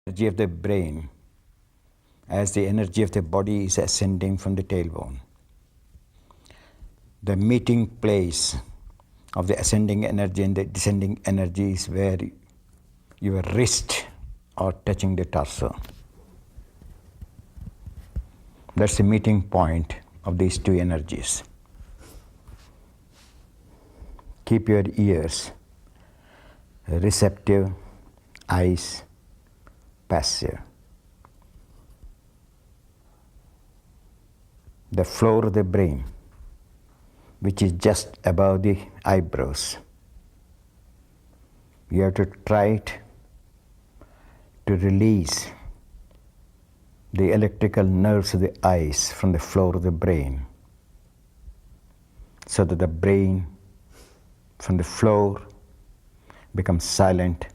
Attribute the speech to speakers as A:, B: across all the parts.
A: energy of the brain as the energy of the body is ascending from the tailbone. The meeting place of the ascending energy and the descending energy is where your wrist are touching the torso. That's the meeting point of these two energies. Keep your ears receptive, eyes passive. The floor of the brain, which is just above the eyebrows, you have to try to release the electrical nerves of the eyes from the floor of the brain, so that the brain from the floor becomes silent,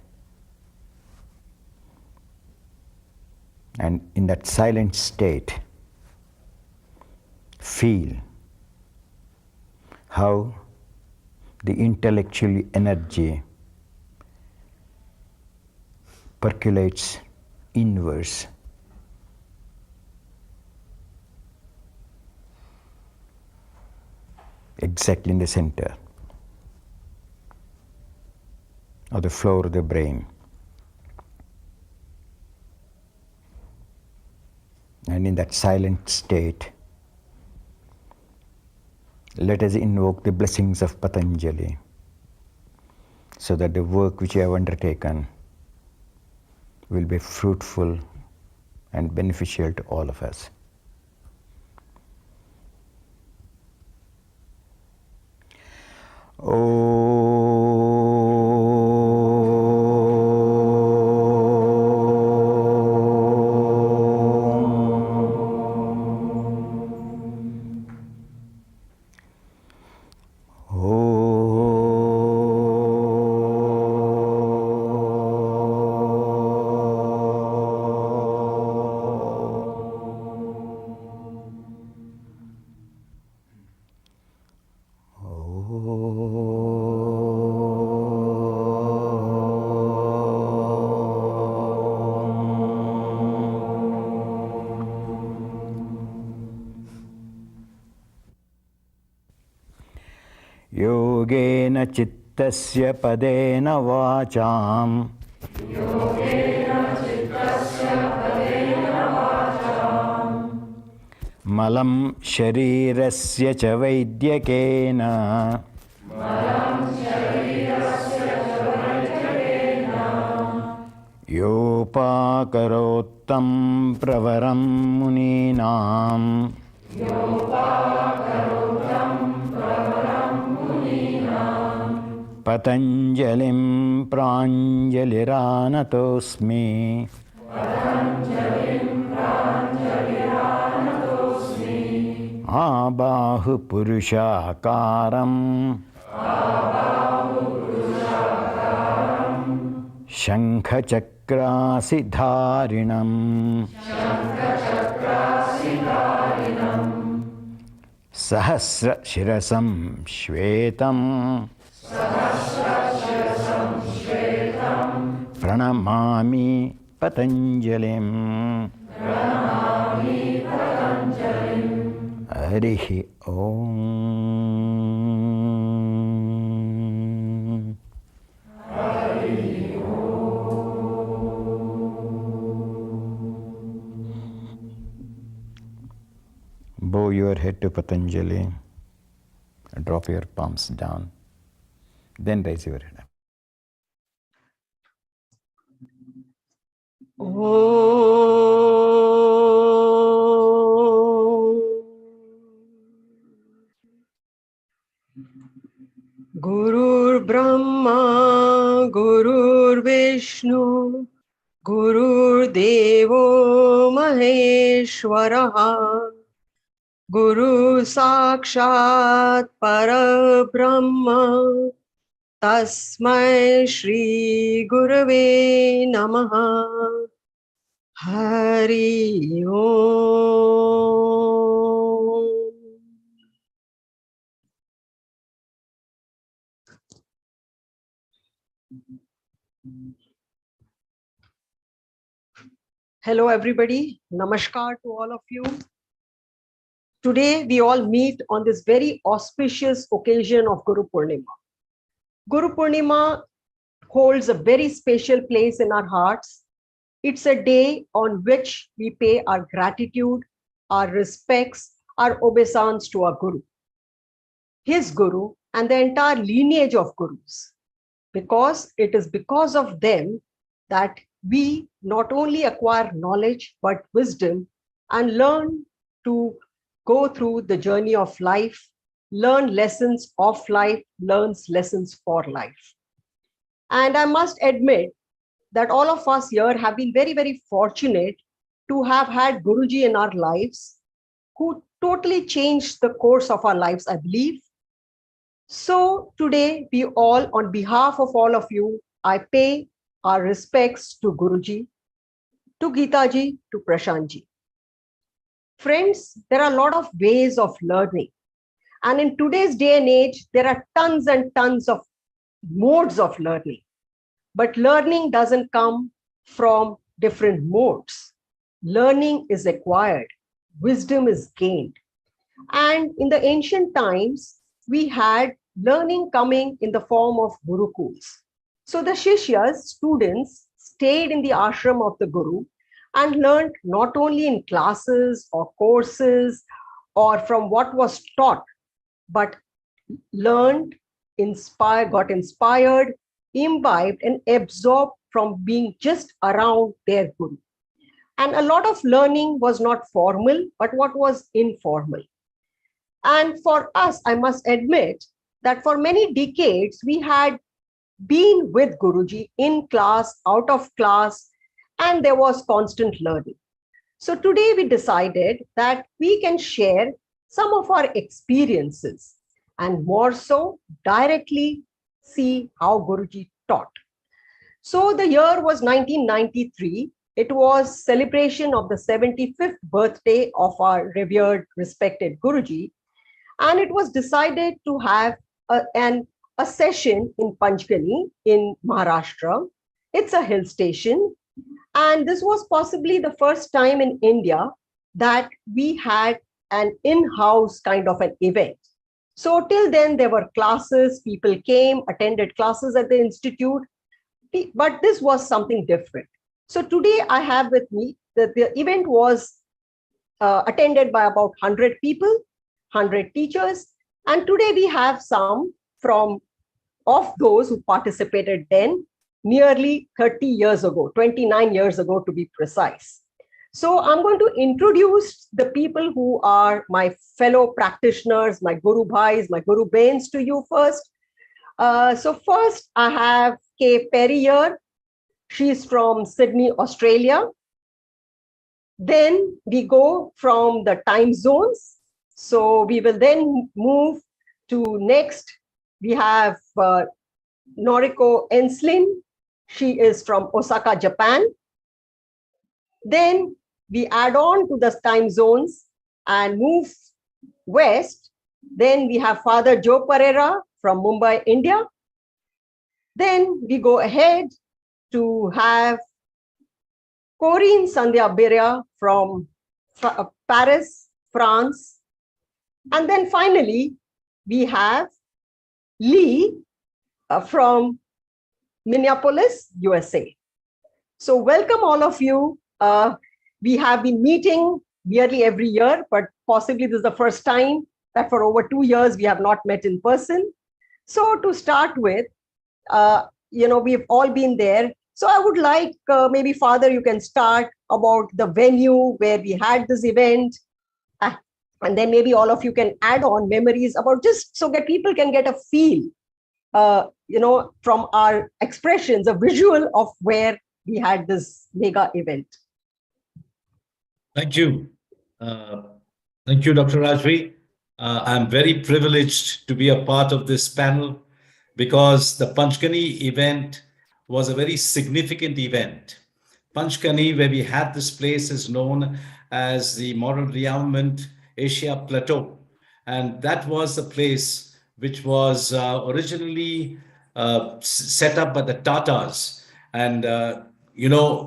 A: and in that silent state feel how the intellectual energy percolates inwards. Exactly in the center of the floor of the brain. And in that silent state, let us invoke the blessings of Patanjali, so that the work which you have undertaken will be fruitful and beneficial to all of us. योगेन चित्तस्य पदेन वाचाम् मलं शरीरस्य च वैद्यकेन योपाकरोत्तं प्रवरं मुनीनाम् पतञ्जलिं प्राञ्जलिरानतोऽस्मि आबाहुपुरुषाकारं शङ्खचक्रासिधारिणं सहस्रशिरसं श्वेतं प्रणमामि पतञ्जलिम् हरिः ओम्। Bow your head to Patanjali, drop your palms down, then raise your head up.
B: Gurur Brahma, Gurur Vishnu, Gurur Devo Maheshwaraha, Guru Sakshat Parabrahma, Tasmai Shri Gurave Namaha. Hari Om. Hello, everybody. Namaskar to all of you. Today, we all meet on this very auspicious occasion of Guru Purnima. Guru Purnima holds a very special place in our hearts. It's a day on which we pay our gratitude, our respects, our obeisance to our Guru, his Guru, and the entire lineage of Gurus. Because it is because of them that we not only acquire knowledge, but wisdom and learn to go through the journey of life, learn lessons of life, learns lessons for life. And I must admit that all of us here have been very, very fortunate to have had Guruji in our lives who totally changed the course of our lives, I believe. So today, we all, on behalf of all of you, I pay our respects to Guruji, to Gitaji, to Prashantji. Friends, there are a lot of ways of learning. And in today's day and age, there are tons and tons of modes of learning. But learning doesn't come from different modes. Learning is acquired. Wisdom is gained. And in the ancient times, we had learning coming in the form of gurukuls. So the Shishyas, students, stayed in the ashram of the Guru and learned not only in classes or courses or from what was taught, but learned, inspired, got inspired, imbibed and absorbed from being just around their Guru. And a lot of learning was not formal, but what was informal. And for us, I must admit that for many decades, we had been with Guruji in class, out of class, and there was constant learning. So today we decided that we can share some of our experiences and more so directly see how Guruji taught. So the year was 1993. It was celebration of the 75th birthday of our revered, respected Guruji. And it was decided to have a session in Panchgani in Maharashtra. It's a hill station. And this was possibly the first time in India that we had an in-house kind of an event. So till then, there were classes, people came, attended classes at the institute, but this was something different. So today I have with me that the event was attended by about 100 people, 100 teachers. And today we have some from of those who participated then nearly 30 years ago, 29 years ago to be precise. So I'm going to introduce the people who are my fellow practitioners, my Guru Bhais, my Guru Bains to you first. So first I have Kay Perry here. She's from Sydney, Australia. Then we go from the time zones. So we will then move to next. We have Noriko Enslin. She is from Osaka, Japan. Then we add on to the time zones and move west. Then we have Father Joe Pereira from Mumbai, India. Then we go ahead to have Corinne Sandhya Birya from Paris, France. And then finally, we have Lee from Minneapolis, USA. So welcome all of you. We have been meeting nearly every year, but possibly this is the first time that for over 2 years we have not met in person. So to start with, we've all been there. So I would like maybe Father, you can start about the venue where we had this event. And then maybe all of you can add on memories about just so that people can get a feel, from our expressions, a visual of where we had this mega event.
C: Thank you. Thank you, Dr. Rajvi. I'm very privileged to be a part of this panel because the Panchgani event was a very significant event. Panchgani, where we had this place, is known as the Moral Rearmament Asia Plateau. And that was a place which was originally set up by the Tatars. And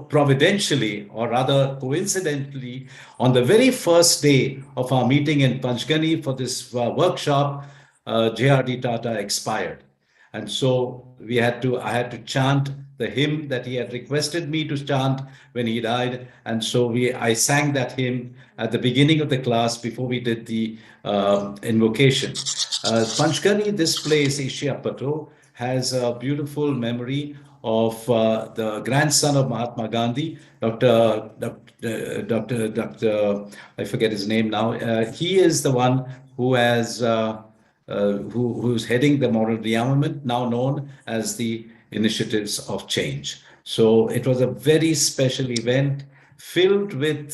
C: providentially, or rather coincidentally, on the very first day of our meeting in Panchgani for this workshop, J.R.D. Tata expired. And so I had to chant the hymn that he had requested me to chant when he died. And so I sang that hymn at the beginning of the class before we did the invocation. Panchgani, this place, Ishiapato, has a beautiful memory of the grandson of Mahatma Gandhi, Dr. I forget his name now. He is the one who has who's heading the moral rearmament, now known as the Initiatives of Change. So it was a very special event filled with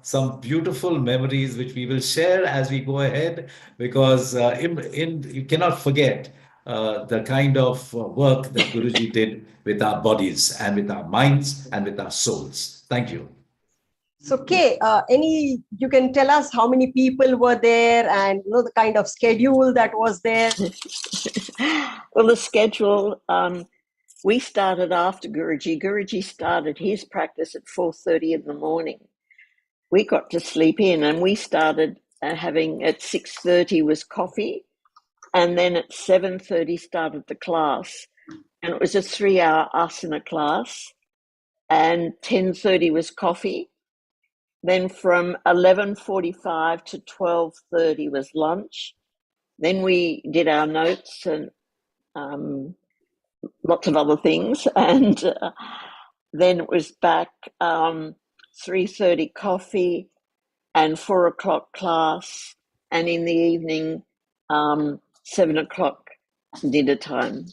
C: some beautiful memories, which we will share as we go ahead, because you cannot forget the kind of work that Guruji did with our bodies and with our minds and with our souls. Thank you.
B: So, Kay, you can tell us how many people were there and the kind of schedule that was there?
D: Well, the schedule, we started after Guruji. Guruji started his practice at 4:30 in the morning. We got to sleep in, and we started having at 6:30 was coffee, and then at 7:30 started the class. And it was a 3-hour asana class, and 10:30 was coffee. Then from 11:45 to 12:30 was lunch. Then we did our notes and lots of other things. And then it was back 3:30 coffee and 4 o'clock class. And in the evening, 7 o'clock dinner time.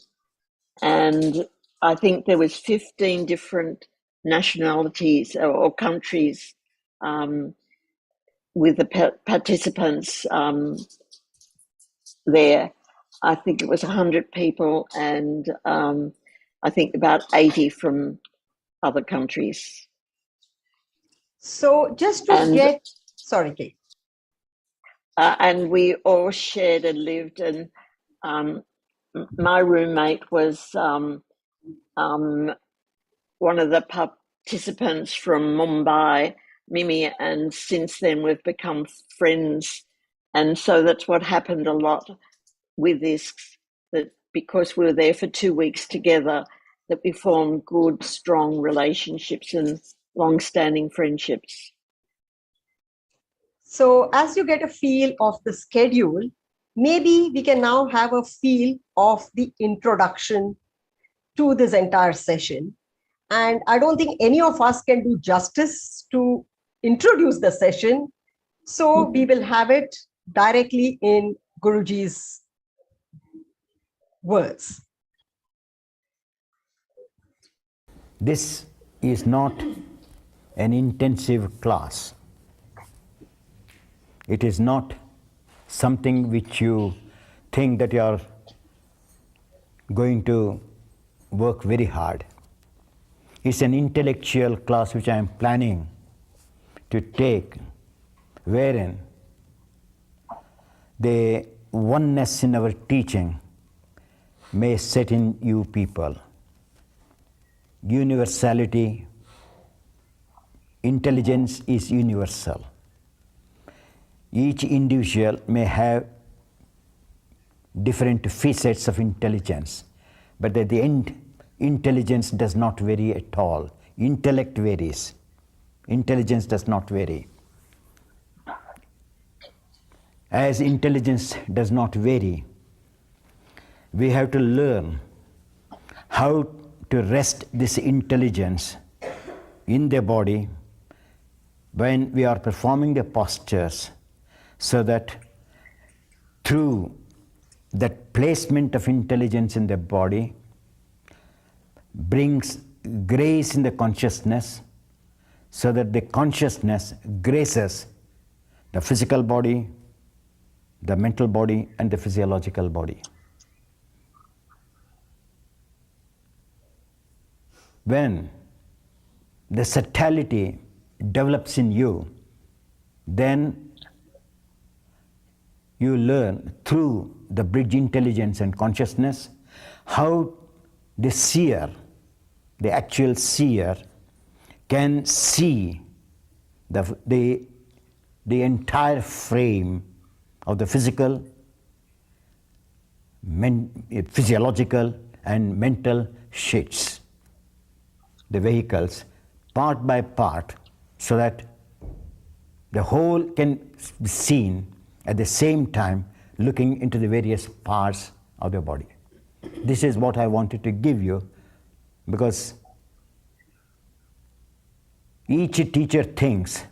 D: And I think there was 15 different nationalities or countries with the participants there. I think it was 100 people, and I think about 80 from other countries.
B: So just to sorry, Kate.
D: And we all shared and lived, and my roommate was one of the participants from Mumbai, Mimi, and since then we've become friends. And so that's what happened a lot with this, that because we were there for 2 weeks together, that we formed good, strong relationships and long-standing friendships.
B: So as you get a feel of the schedule, maybe we can now have a feel of the introduction to this entire session. And I don't think any of us can do justice to introduce the session. So we will have it directly in Guruji's words.
A: This is not an intensive class. It is not something which you think that you are going to work very hard. It's an intellectual class which I am planning to take, wherein the oneness in our teaching may set in you people. Universality, intelligence is universal. Each individual may have different facets of intelligence, but at the end, intelligence does not vary at all. Intellect varies. Intelligence does not vary. As intelligence does not vary, we have to learn how to rest this intelligence in the body when we are performing the postures, so that through that placement of intelligence in the body brings grace in the consciousness, so that the consciousness graces the physical body, the mental body, and the physiological body. When the subtlety develops in you, then you learn through the bridge intelligence and consciousness how the seer, the actual seer, can see the entire frame of the physical, physiological and mental sheets, the vehicles, part by part, so that the whole can be seen at the same time, looking into the various parts of the body. This is what I wanted to give you, because each teacher thinks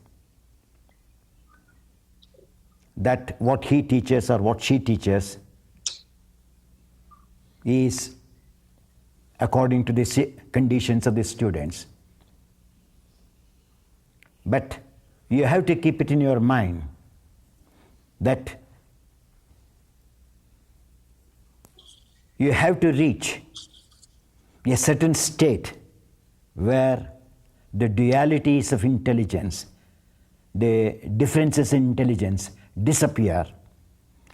A: that what he teaches or what she teaches is according to the conditions of the students. But you have to keep it in your mind that you have to reach a certain state where the dualities of intelligence, the differences in intelligence disappear,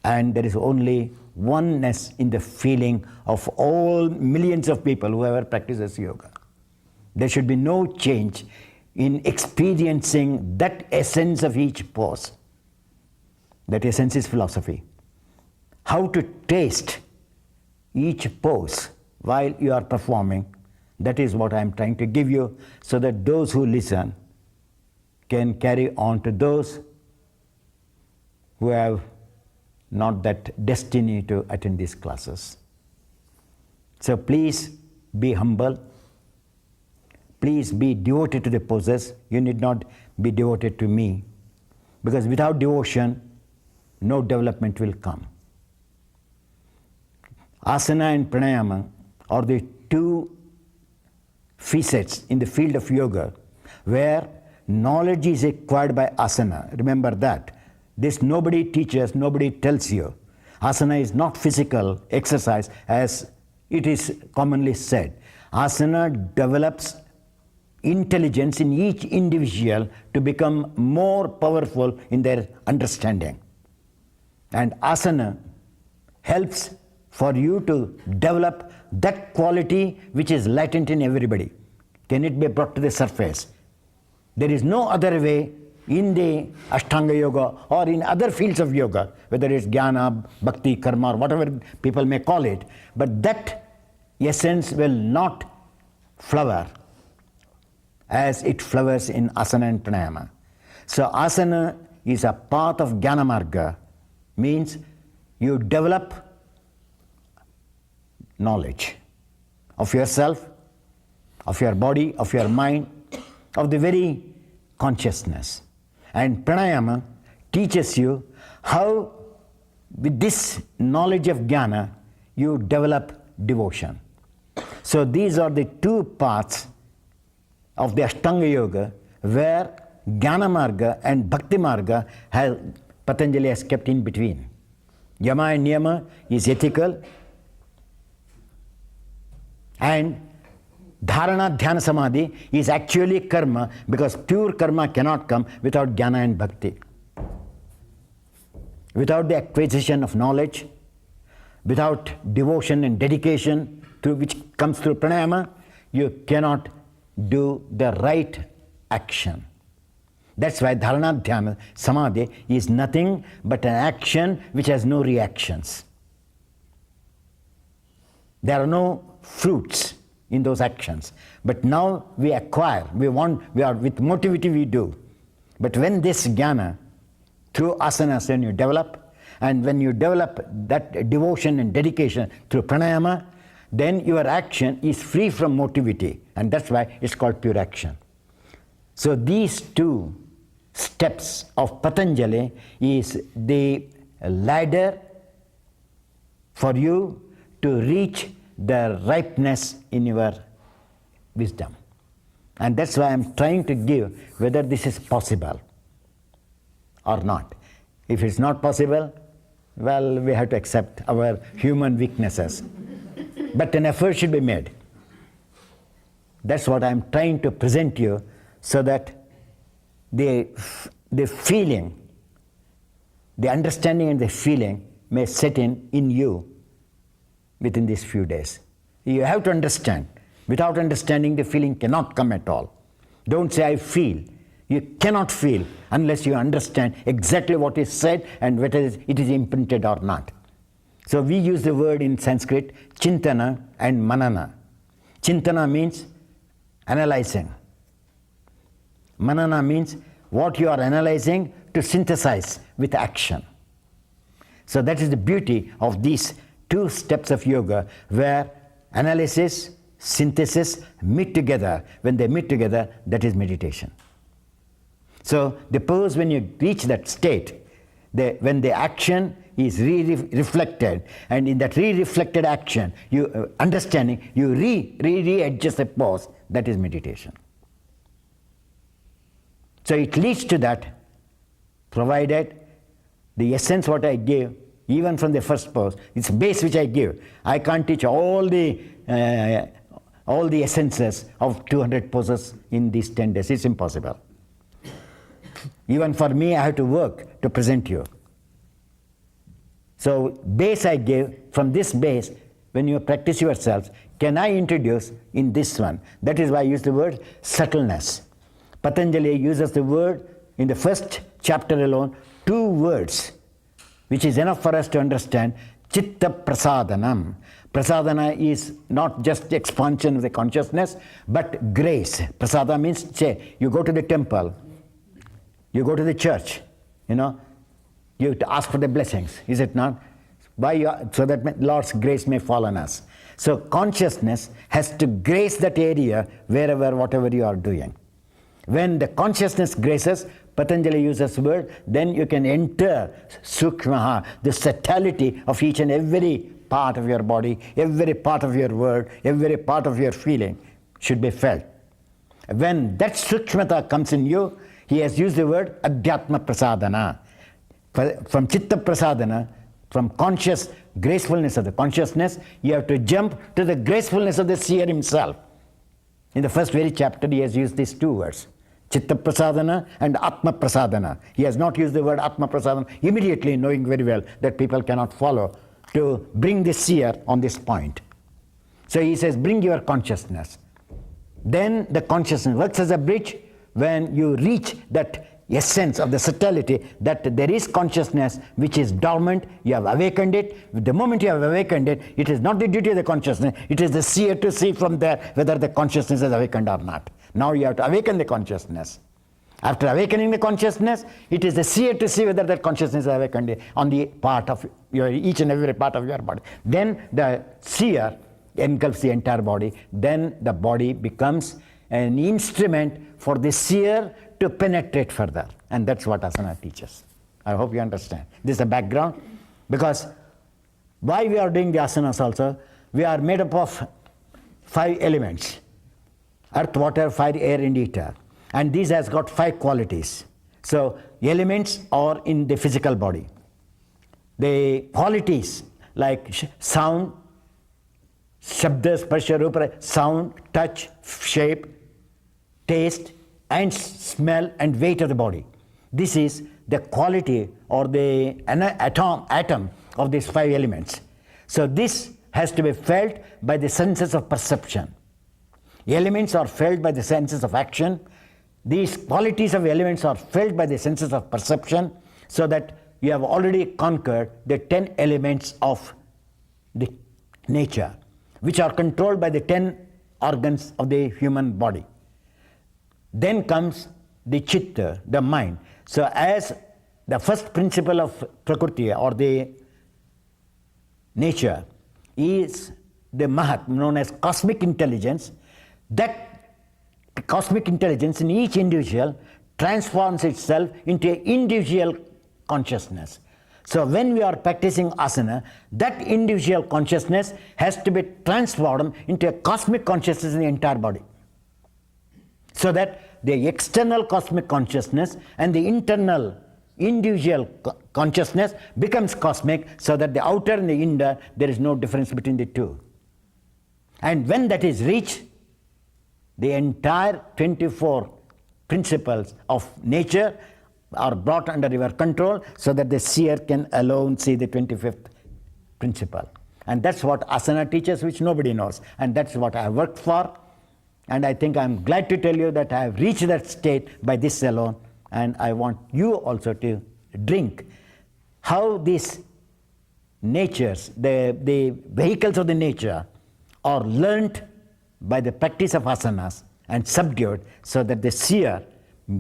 A: and there is only oneness in the feeling of all millions of people whoever practices yoga. There should be no change in experiencing that essence of each pose. That essence is philosophy. How to taste each pose while you are performing, that is what I am trying to give you, so that those who listen can carry on to those who have not that destiny to attend these classes. So please be humble. Please be devoted to the poses. You need not be devoted to me, because without devotion, no development will come. Asana and pranayama are the two facets in the field of yoga where knowledge is acquired by asana. Remember that. This nobody teaches, nobody tells you. Asana is not physical exercise as it is commonly said. Asana develops intelligence in each individual to become more powerful in their understanding. And asana helps for you to develop that quality which is latent in everybody. Can it be brought to the surface? There is no other way in the Ashtanga Yoga or in other fields of yoga, whether it's jnana, bhakti, karma, or whatever people may call it, but that essence will not flower as it flowers in asana and pranayama. So asana is a path of jnana marga, means you develop knowledge of yourself, of your body, of your mind, of the very consciousness. And pranayama teaches you how, with this knowledge of jnana, you develop devotion. So these are the two paths of the Ashtanga Yoga where Jnana Marga and Bhakti Marga Patanjali has kept in between. Yama and Niyama is ethical, and Dharana, Dhyana, Samadhi is actually karma, because pure karma cannot come without Jnana and Bhakti. Without the acquisition of knowledge, without devotion and dedication which comes through pranayama, you cannot do the right action. That's why Dharana, Dhyana, Samadhi is nothing but an action which has no reactions. There are no fruits in those actions. But now we acquire, we are with motivity we do. But when this jnana, through asanas, when you develop, and when you develop that devotion and dedication through pranayama, then your action is free from motivity, and that's why it's called pure action. So these two steps of Patanjali is the ladder for you to reach the ripeness in your wisdom. And that's why I'm trying to give whether this is possible or not. If it's not possible, well, we have to accept our human weaknesses. But an effort should be made. That's what I'm trying to present you, so that the feeling, the understanding and the feeling may set in you within these few days. You have to understand. Without understanding, the feeling cannot come at all. Don't say, I feel. You cannot feel unless you understand exactly what is said and whether it is imprinted or not. So we use the word in Sanskrit, chintana and manana. Chintana means analyzing. Manana means what you are analyzing to synthesize with action. So that is the beauty of these two steps of yoga, where analysis, synthesis meet together. When they meet together, that is meditation. So the pose, when you reach that state, when the action is reflected, and in that reflected action, you understanding, you readjust the pose, that is meditation. So it leads to that, provided the essence what I give, even from the first pose, it's base which I give. I can't teach all the essences of 200 poses in these 10 days. It's impossible. Even for me, I have to work to present you. So base I give, from this base, when you practice yourselves, can I introduce in this one? That is why I use the word subtleness. Patanjali uses the word, in the first chapter alone, 2 words, which is enough for us to understand. Chitta prasadanam. Prasadana is not just expansion of the consciousness, but grace. Prasada means, say, you go to the temple, you go to the church, you ask for the blessings, is it not? So that Lord's grace may fall on us. So consciousness has to grace that area wherever, whatever you are doing. When the consciousness graces, Patanjali uses the word, then you can enter sukmaha, the subtlety of each and every part of your body, every part of your word, every part of your feeling should be felt. When that sukshmata comes in you, he has used the word adhyatma prasadana. From chitta prasadana, from conscious gracefulness of the consciousness, you have to jump to the gracefulness of the seer himself. In the first very chapter, he has used these 2 words, chitta prasadana and atma prasadana. He has not used the word atma prasadana, immediately knowing very well that people cannot follow, to bring the seer on this point. So he says, bring your consciousness. Then the consciousness works as a bridge. When you reach that essence of the subtlety, that there is consciousness which is dormant, you have awakened it. The moment you have awakened it, it is not the duty of the consciousness, it is the seer to see from there whether the consciousness is awakened or not. Now you have to awaken the consciousness. After awakening the consciousness, it is the seer to see whether that consciousness is awakened on the part of each and every part of your body. Then the seer engulfs the entire body. Then the body becomes an instrument for the seer to penetrate further. And that's what asana teaches. I hope you understand. This is the background. Because why we are doing the asanas also, we are made up of 5 elements. Earth, water, fire, air, and ether. And these has got 5 qualities. So elements are in the physical body. The qualities like sound, shabda, sparsha, rupa, sound, touch, shape, taste, and smell and weight of the body. This is the quality or the atom of these 5 elements. So this has to be felt by the senses of perception. Elements are felt by the senses of action. These qualities of elements are felt by the senses of perception, so that you have already conquered the 10 elements of the nature, which are controlled by the 10 organs of the human body. Then comes the chitta, the mind. So as the first principle of Prakriti or the nature is the Mahat, known as cosmic intelligence, that cosmic intelligence in each individual transforms itself into an individual consciousness. So when we are practicing asana, that individual consciousness has to be transformed into a cosmic consciousness in the entire body. So that the external cosmic consciousness and the internal individual consciousness becomes cosmic, so that the outer and the inner, there is no difference between the two. And when that is reached, the entire 24 principles of nature are brought under your control, so that the seer can alone see the 25th principle. And that's what asana teaches, which nobody knows. And that's what I worked for. And I think I'm glad to tell you that I have reached that state by this alone. And I want you also to drink how these natures, the vehicles of the nature, are learnt by the practice of asanas and subdued, so that the seer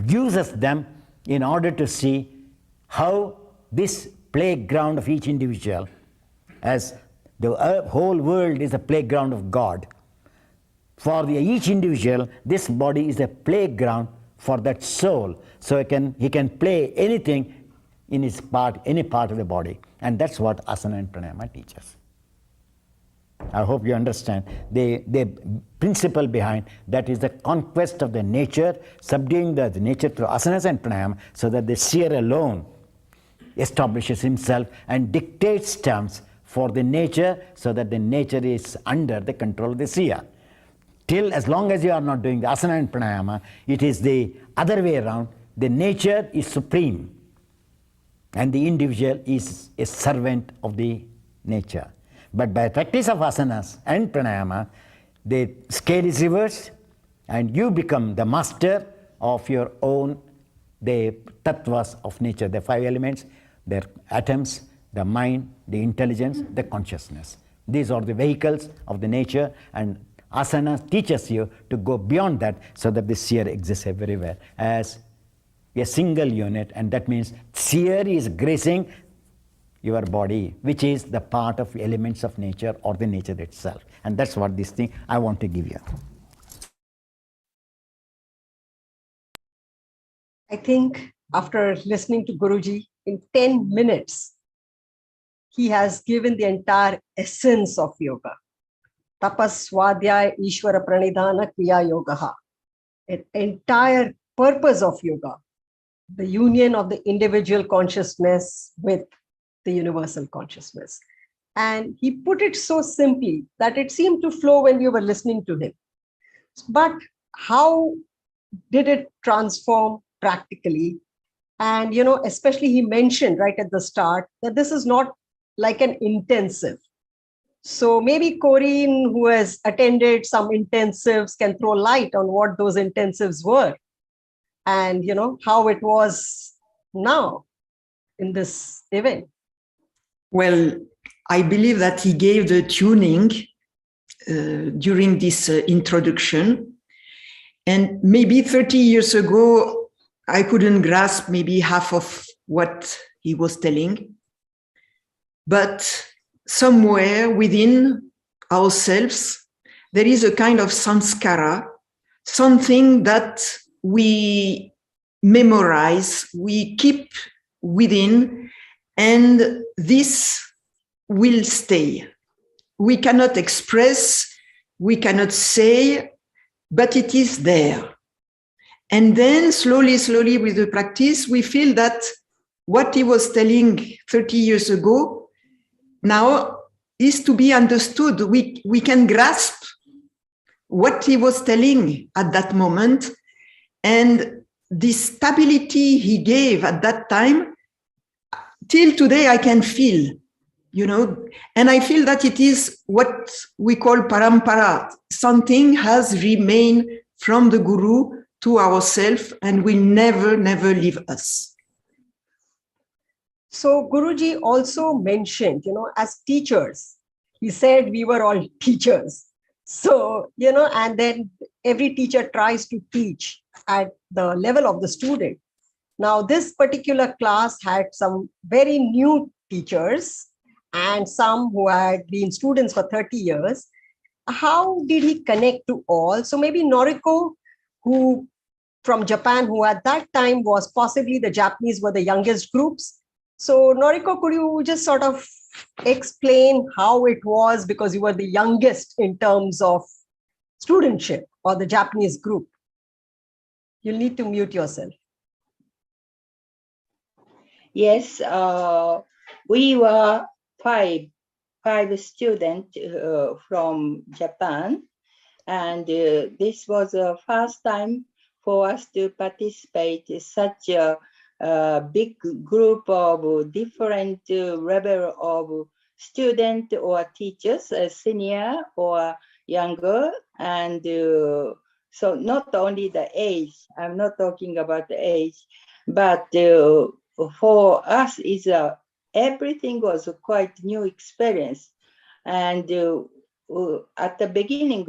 A: uses them in order to see how this playground of each individual, as the whole world is a playground of God. For each individual, this body is a playground for that soul. So he can play anything in his part, any part of the body. And that's what asana and pranayama teach us. I hope you understand the principle behind that is the conquest of the nature, subduing the nature through asanas and pranayama, so that the seer alone establishes himself and dictates terms for the nature, so that the nature is under the control of the seer. Till as long as you are not doing the asana and pranayama, it is the other way around. The nature is supreme and the individual is a servant of the nature. But by practice of asanas and pranayama, the scale is reversed and you become the master of your own, the tattvas of nature, the 5 elements, their atoms, the mind, the intelligence, the consciousness. These are the vehicles of the nature, and asana teaches you to go beyond that, so that the seer exists everywhere as a single unit, and that means seer is gracing your body, which is the part of elements of nature or the nature itself. And that's what this thing I want to give you.
B: I think after listening to Guruji in 10 minutes, he has given the entire essence of yoga. Tapas, Swadhyaya, Ishvara, Pranidhana, Kriya, Yogaha. An entire purpose of yoga, the union of the individual consciousness with the universal consciousness. And he put it so simply that it seemed to flow when we were listening to him. But how did it transform practically? And, especially he mentioned right at the start that this is not like an intensive. So maybe Corinne, who has attended some intensives, can throw light on what those intensives were and, how it was now in this event.
E: Well, I believe that he gave the tuning during this introduction. And maybe 30 years ago, I couldn't grasp maybe half of what he was telling. But somewhere within ourselves, there is a kind of samskara, something that we memorize, we keep within, and this will stay. We cannot express, we cannot say, but it is there. And then slowly, slowly with the practice, we feel that what he was telling 30 years ago now is to be understood. We can grasp what he was telling at that moment, and the stability he gave at that time, till today I can feel, and I feel that it is what we call parampara. Something has remained from the Guru to ourselves and will never, never leave us.
B: So Guruji also mentioned, as teachers, he said we were all teachers. So, and then every teacher tries to teach at the level of the student. Now, this particular class had some very new teachers and some who had been students for 30 years. How did he connect to all? So maybe Noriko, who from Japan, who at that time was possibly the Japanese were the youngest groups. So Noriko, could you just sort of explain how it was, because you were the youngest in terms of studentship or the Japanese group? You'll need to mute yourself.
F: Yes, we were five students from Japan, and this was the first time for us to participate in such a big group of different level of student or teachers, senior or younger, and So not only the age, I'm not talking about the age, but for us is everything was a quite new experience. And at the beginning,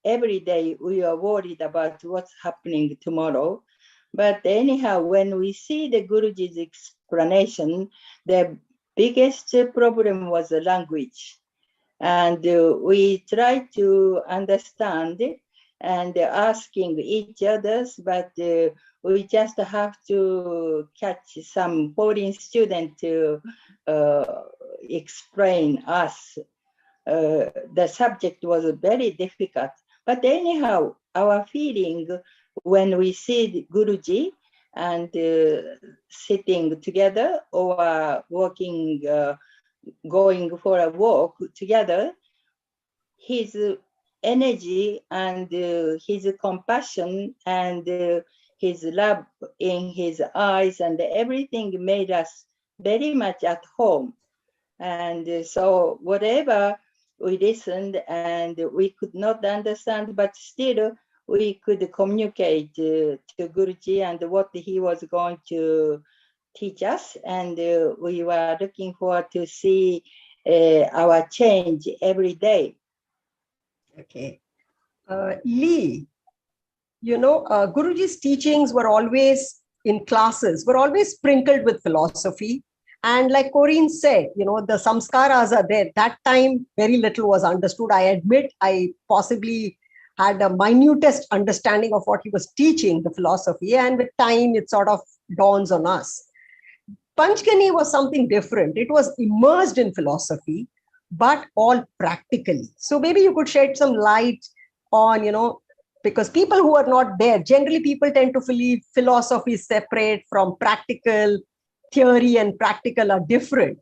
F: every day we were worried about what's happening tomorrow. But anyhow, when we see the Guruji's explanation, the biggest problem was the language. And we try to understand and asking each others, but we just have to catch some foreign student to explain us. The subject was very difficult. But anyhow, our feeling when we see Guruji and sitting together or walking, going for a walk together, his energy and his compassion and his love in his eyes and everything made us very much at home. And so whatever we listened and we could not understand, but still we could communicate to Guruji and what he was going to teach us. And we were looking forward to see our change every day.
B: Okay. Lee, Guruji's teachings were always in classes, were always sprinkled with philosophy. And like Corinne said, the samskaras are there. That time, very little was understood. I admit I possibly had a minutest understanding of what he was teaching, the philosophy. And with time, it sort of dawns on us. Panchgani was something different. It was immersed in philosophy, but all practically. So maybe you could shed some light on, because people who are not there, generally people tend to believe philosophy is separate from practical. Theory and practical are different.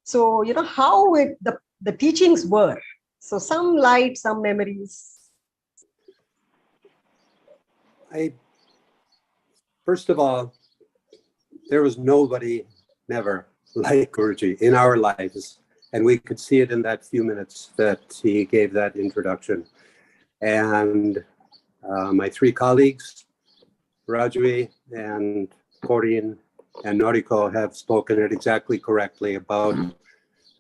B: So, how the teachings were. So some light, some memories.
G: First of all, there was nobody, never, like Guruji in our lives. And we could see it in that few minutes that he gave that introduction. And my three colleagues, Rajvi and Corinne and Noriko, have spoken it exactly correctly about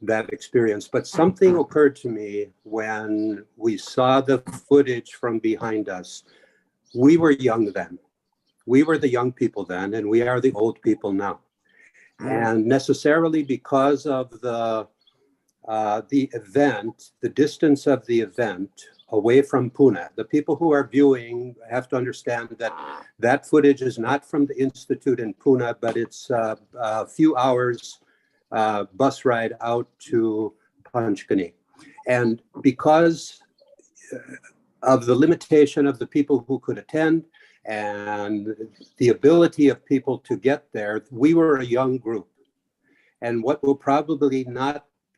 G: that experience. But something occurred to me when we saw the footage from behind us. We were young then. We were the young people then, and we are the old people now. And necessarily because of the event, the distance of the event away from Pune, the people who are viewing have to understand that that footage is not from the Institute in Pune, but it's a few hours bus ride out to Panchgani. And because of the limitation of the people who could attend and the ability of people to get there, we were a young group. And what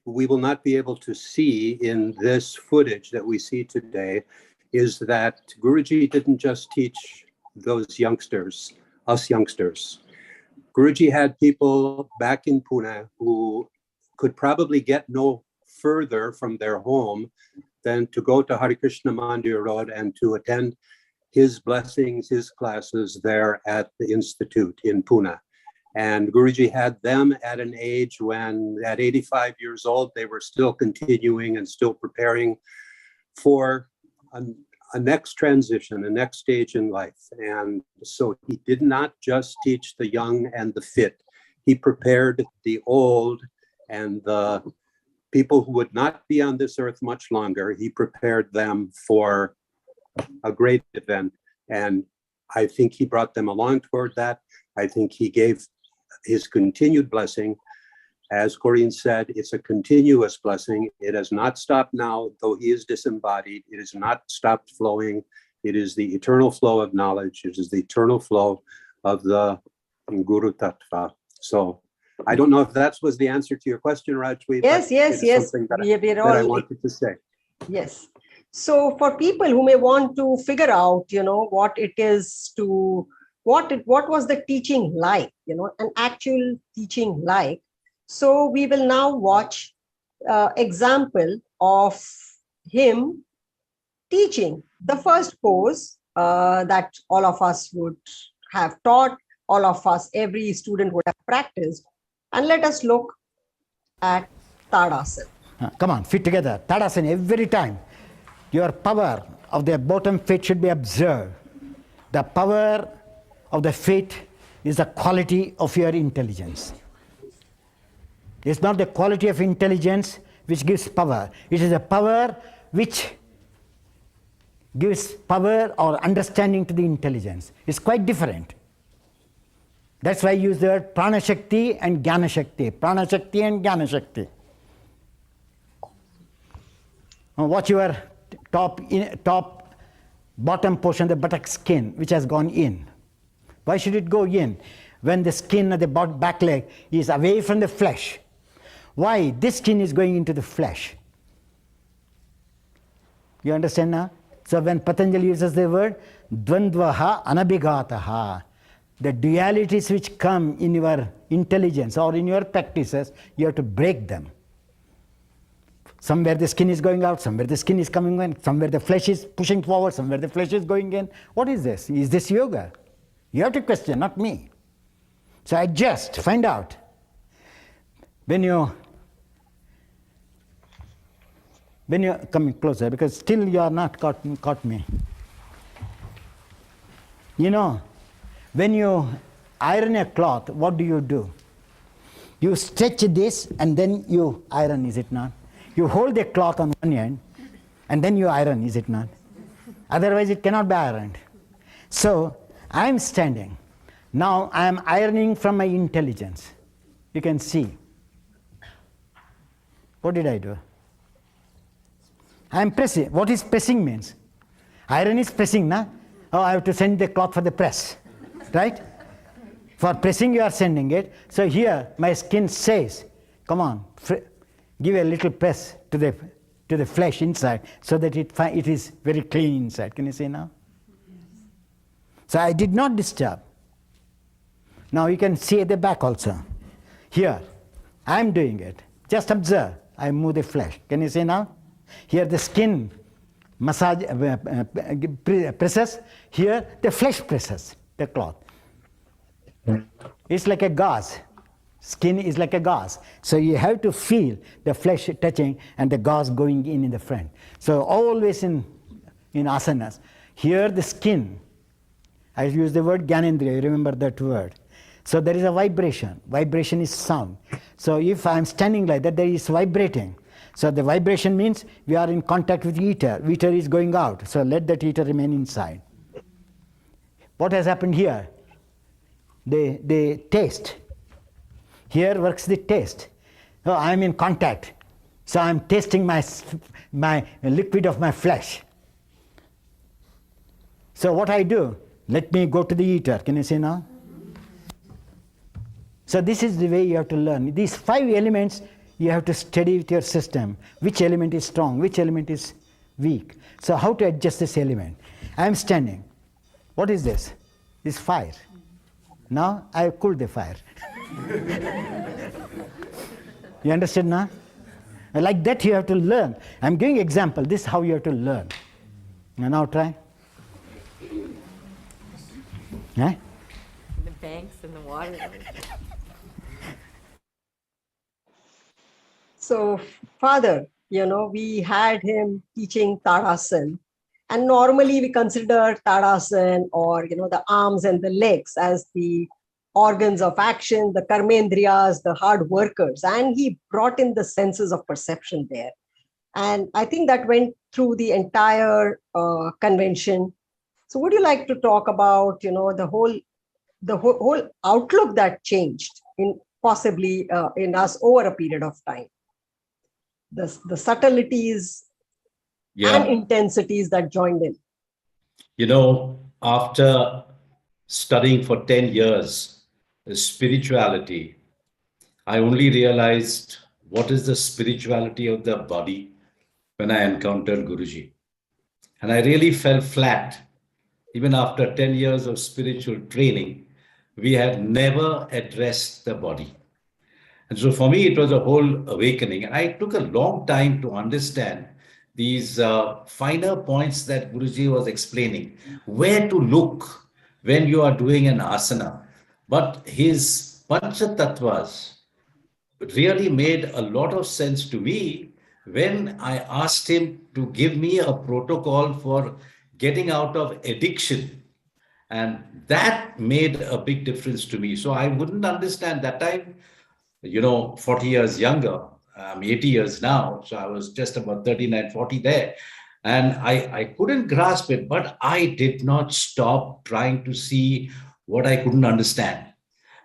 G: we will not be able to see in this footage that we see today is that Guruji didn't just teach those youngsters, us youngsters. Guruji had people back in Pune who could probably get no further from their home than to go to Hare Krishna Mandir Road and to attend his blessings, his classes there at the Institute in Pune. And Guruji had them at an age when, at 85 years old, they were still continuing and still preparing for a next transition, a next stage in life. And so he did not just teach the young and the fit. He prepared the old and the people who would not be on this earth much longer. He prepared them for a great event. And I think he brought them along toward that. I think he gave his continued blessing. As Corinne said, it's a continuous blessing. It has not stopped now, though he is disembodied. It has not stopped flowing. It is the eternal flow of knowledge. It is the eternal flow of the Guru Tattva. So I don't know if that was the answer to your question, Rajvi.
B: Yes.
G: Something that I wanted to say.
B: Yes. So for people who may want to figure out, what it is to, what was the teaching like, an actual teaching like. So we will now watch example of him teaching the first pose that all of us would have taught, all of us, every student would have practiced. And let us look at Tadasana.
A: Come on, feet together. Tadasana, every time. Your power of the bottom feet should be observed. The power of the feet is the quality of your intelligence. It's not the quality of intelligence which gives power. It is a power which gives power or understanding to the intelligence. It's quite different. That's why I use the word Prana Shakti and Jnana Shakti. Prana Shakti and Jnana Shakti. Watch your top bottom portion, the buttock skin, which has gone in. Why should it go in? When the skin of the back leg is away from the flesh. Why? This skin is going into the flesh. You understand now? So when Patanjali uses the word dvandvaha anabhigataha, the dualities which come in your intelligence or in your practices, you have to break them. Somewhere the skin is going out, somewhere the skin is coming in, somewhere the flesh is pushing forward, somewhere the flesh is going in. What is this? Is this yoga? You have to question, not me. So adjust, find out. When you coming closer, because still you are not caught me. You know, when you iron a cloth, what do? You stretch this and then you iron, is it not? You hold the cloth on one end and then you iron, is it not? Otherwise it cannot be ironed. So I am standing. Now I am ironing from my intelligence. You can see. What did I do? I am pressing. What is pressing means? Iron is pressing, na? Oh, I have to send the cloth for the press, right? For pressing you are sending it. So here my skin says, come on, give a little press to the flesh inside so that it is very clean inside. Can you see now? So I did not disturb. Now you can see at the back also. Here, I am doing it. Just observe. I move the flesh. Can you see now? Here the skin massage presses. Here the flesh presses the cloth. It's like a gauze. Skin is like a gauze. So you have to feel the flesh touching and the gauze going in the front. So always in asanas, here the skin, I use the word Gyanendriya, remember that word. So there is a vibration. Vibration is sound. So if I am standing like that, there is vibrating. So the vibration means we are in contact with ether. Ether is going out. So let that ether remain inside. What has happened here? The taste. Here works the taste. So I am in contact. So I am tasting my liquid of my flesh. So what I do? Let me go to the ether. Can you see now? So this is the way you have to learn. These 5 elements you have to study with your system. Which element is strong? Which element is weak? So how to adjust this element? I am standing. What is this? This fire. Now I have cooled the fire. You understand now? Like that you have to learn. I'm giving example. This is how you have to learn. Now try. Eh?
H: The banks and the water.
B: So, Father, we had him teaching Tadasana. And normally we consider Tadasana or, the arms and the legs as the organs of action, the karmendriyas, the hard workers. And he brought in the senses of perception there. And I think that went through the entire convention. So would you like to talk about, the whole outlook that changed in possibly in us over a period of time? The subtleties and intensities that joined in.
C: After studying for 10 years spirituality, I only realized what is the spirituality of the body when I encountered Guruji. And I really fell flat. Even after 10 years of spiritual training, we had never addressed the body. And so for me, it was a whole awakening. And I took a long time to understand these finer points that Guruji was explaining, where to look when you are doing an asana. But his Pancha Tattvas really made a lot of sense to me when I asked him to give me a protocol for getting out of addiction. And that made a big difference to me. So I wouldn't understand that time, 40 years younger. I'm 80 years now. So I was just about 39, 40 there. And I couldn't grasp it, but I did not stop trying to see what I couldn't understand.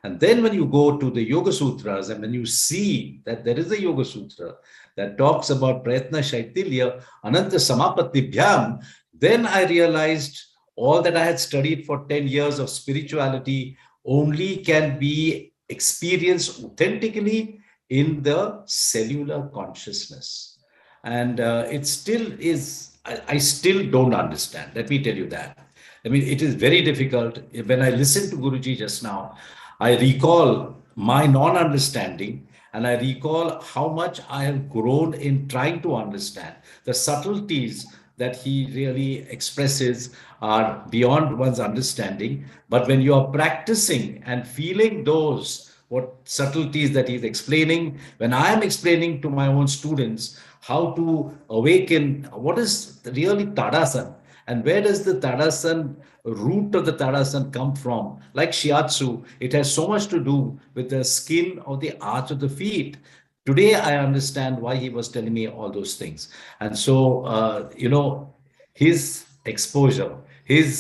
C: And then when you go to the Yoga Sutras and when you see that there is a Yoga Sutra that talks about Prayatna Shaitilya, Ananta Samapatibhyam, then I realized all that I had studied for 10 years of spirituality only can be experienced authentically in the cellular consciousness. And it still is, I still don't understand. Let me tell you that. I mean, it is very difficult. When I listened to Guruji just now, I recall my non-understanding and I recall how much I have grown in trying to understand. The subtleties that he really expresses are beyond one's understanding. But when you are practicing and feeling those, what subtleties that he's explaining, when I am explaining to my own students how to awaken, what is really Tadasana? And where does the Tadasana, root of the Tadasana come from? Like Shiatsu, it has so much to do with the skin of the arch of the feet. Today, I understand why he was telling me all those things. And so, his exposure, Guru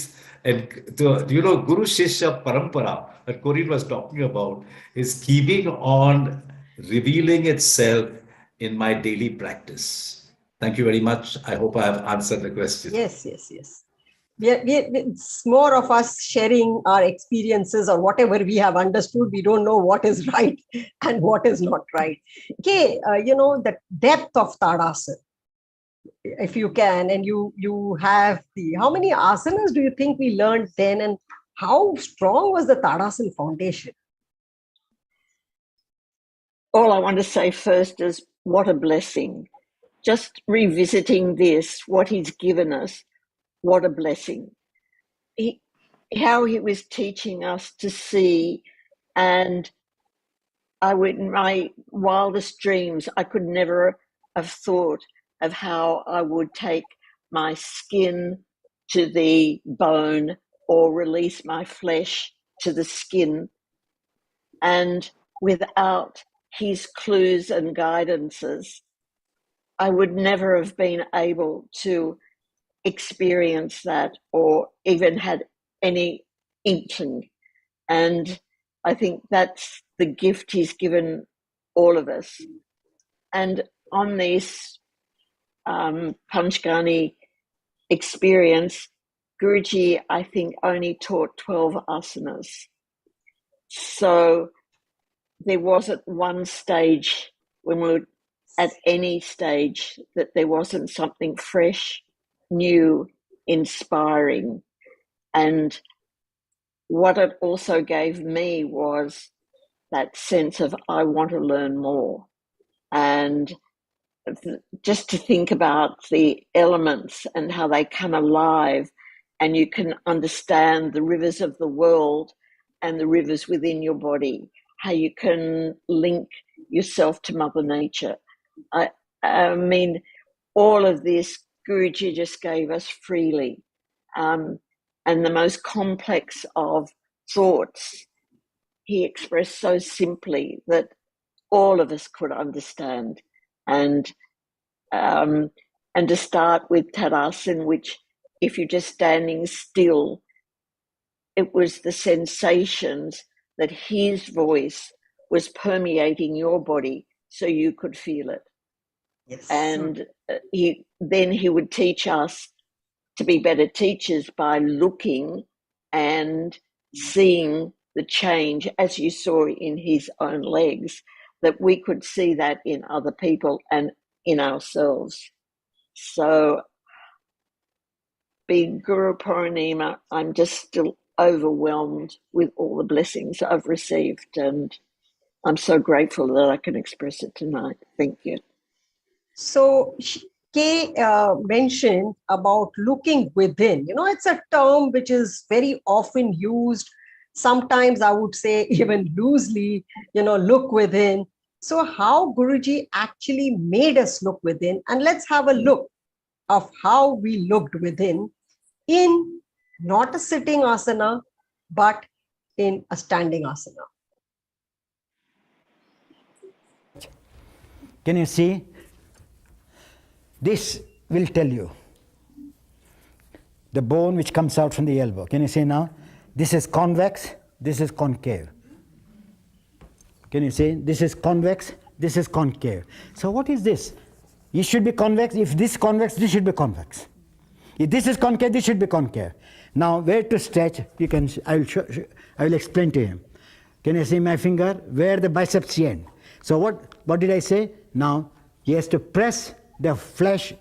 C: Shishya Parampara that Corinne was talking about is keeping on revealing itself in my daily practice. Thank you very much. I hope I have answered the question.
B: Yes. It's more of us sharing our experiences or whatever we have understood. We don't know what is right and what is not right. Okay, the depth of Tadasana, if you can, and you have how many asanas do you think we learned then, and how strong was the Tadasana foundation?
D: All I want to say first is what a blessing. Just revisiting this, what he's given us, what a blessing. How he was teaching us to see, and in my wildest dreams, I could never have thought of how I would take my skin to the bone or release my flesh to the skin. And without his clues and guidances, I would never have been able to experience that or even had any inkling. And I think that's the gift he's given all of us. And on this Panchgani experience, Guruji, I think, only taught 12 asanas. So there wasn't one stage when we were at any stage that there wasn't something fresh, new, inspiring. And what it also gave me was that sense of I want to learn more. And just to think about the elements and how they come alive, and you can understand the rivers of the world and the rivers within your body, how you can link yourself to Mother Nature. I mean, all of this Guruji just gave us freely. And the most complex of thoughts he expressed so simply that all of us could understand. And to start with Tadasana, which if you're just standing still, it was the sensations that his voice was permeating your body so you could feel it.
B: Yes.
D: And he would teach us to be better teachers by looking and seeing the change, as you saw in his own legs, that we could see that in other people and in ourselves. So, being Guru Purnima, I'm just still overwhelmed with all the blessings I've received, and I'm so grateful that I can express it tonight. Thank you.
B: So Kay mentioned about looking within. You know, it's a term which is very often used. Sometimes I would say even loosely, look within. So how Guruji actually made us look within, and let's have a look of how we looked within in not a sitting asana, but in a standing asana.
A: Can you see? This will tell you the bone which comes out from the elbow. Can you see now? This is convex, this is concave. Can you see? This is convex, this is concave. So what is this? It should be convex. If this is convex, this should be convex. If this is concave, this should be concave. Now, where to stretch? You can. I will explain to him. Can you see my finger? Where the biceps end. So what did I say? Now he has to press the flesh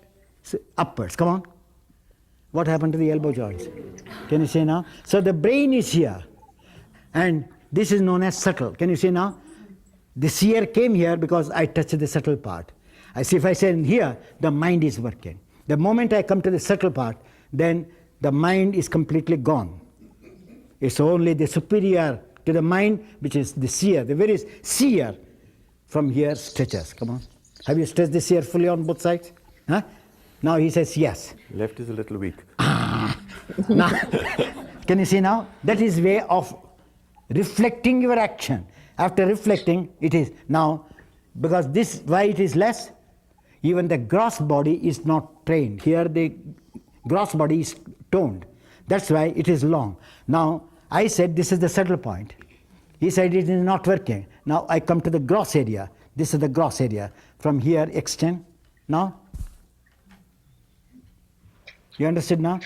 A: upwards. Come on. What happened to the elbow joints? Can you see now? So the brain is here, and this is known as subtle. Can you see now? The seer came here because I touched the subtle part. I see if I say here, the mind is working. The moment I come to the subtle part, then the mind is completely gone. It's only the superior to the mind, which is the seer. The very seer from here stretches. Come on. Have you stretched the seer fully on both sides? Huh? Now he says yes.
I: Left is a little weak.
A: Now, can you see now? That is way of reflecting your action. After reflecting, it is now, because this, why it is less? Even the gross body is not trained. Here the gross body is toned. That's why it is long. Now, I said this is the subtle point. He said it is not working. Now I come to the gross area. This is the gross area. From here, extend. Now, you understood now?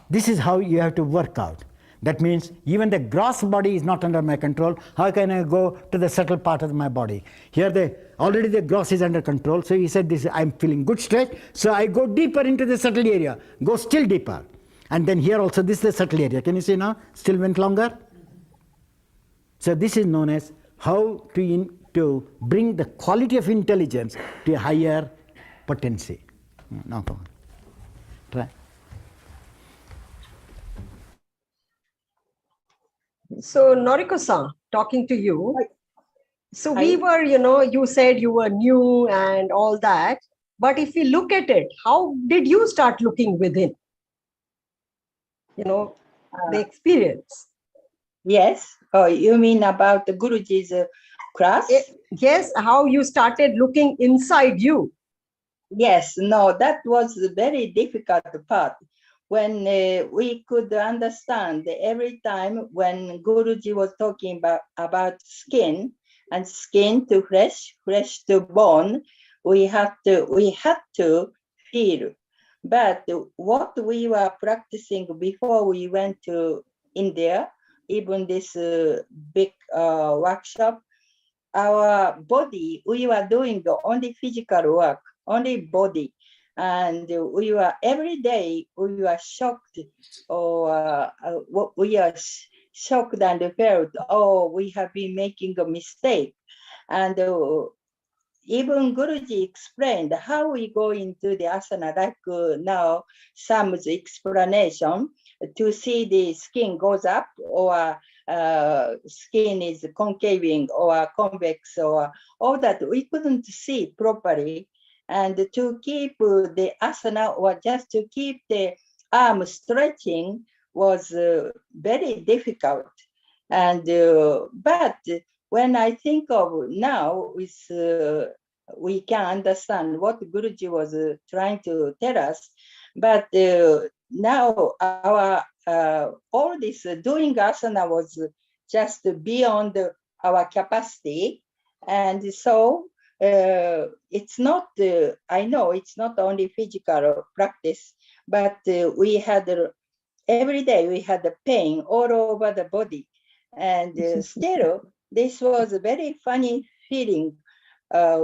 A: This is how you have to work out. That means even the gross body is not under my control. How can I go to the subtle part of my body? Here already the gross is under control. So he said, this, I'm feeling good stretch. So I go deeper into the subtle area. Go still deeper. And then here also this is the subtle area. Can you see now? Still went longer. So this is known as how to bring the quality of intelligence to a higher potency. Now come on. Try.
B: So Noriko-san, talking to you. So we were, you said you were new and all that. But if we look at it, how did you start looking within? The experience.
F: Yes. Oh, you mean about the Guruji's class?
B: Yes, how you started looking inside you.
F: Yes, no, that was the very difficult part. When we could understand every time when Guruji was talking about skin and skin to flesh, flesh to bone, we had to feel. But what we were practicing before we went to India, even this big workshop, our body, we were doing only physical work, only body. And we were every day we were shocked, or we are shocked and felt, oh, we have been making a mistake. And even Guruji explained how we go into the asana, like now Sam's explanation, to see the skin goes up, or skin is concaving or convex, or all that we couldn't see properly. And to keep the asana, or just to keep the arm stretching, was very difficult. And but when I think of now, we can understand what Guruji was trying to tell us. But now our all this doing asana was just beyond our capacity, and so. It's not, I know it's not only physical practice, but we had, every day we had the pain all over the body. And still, this was a very funny feeling.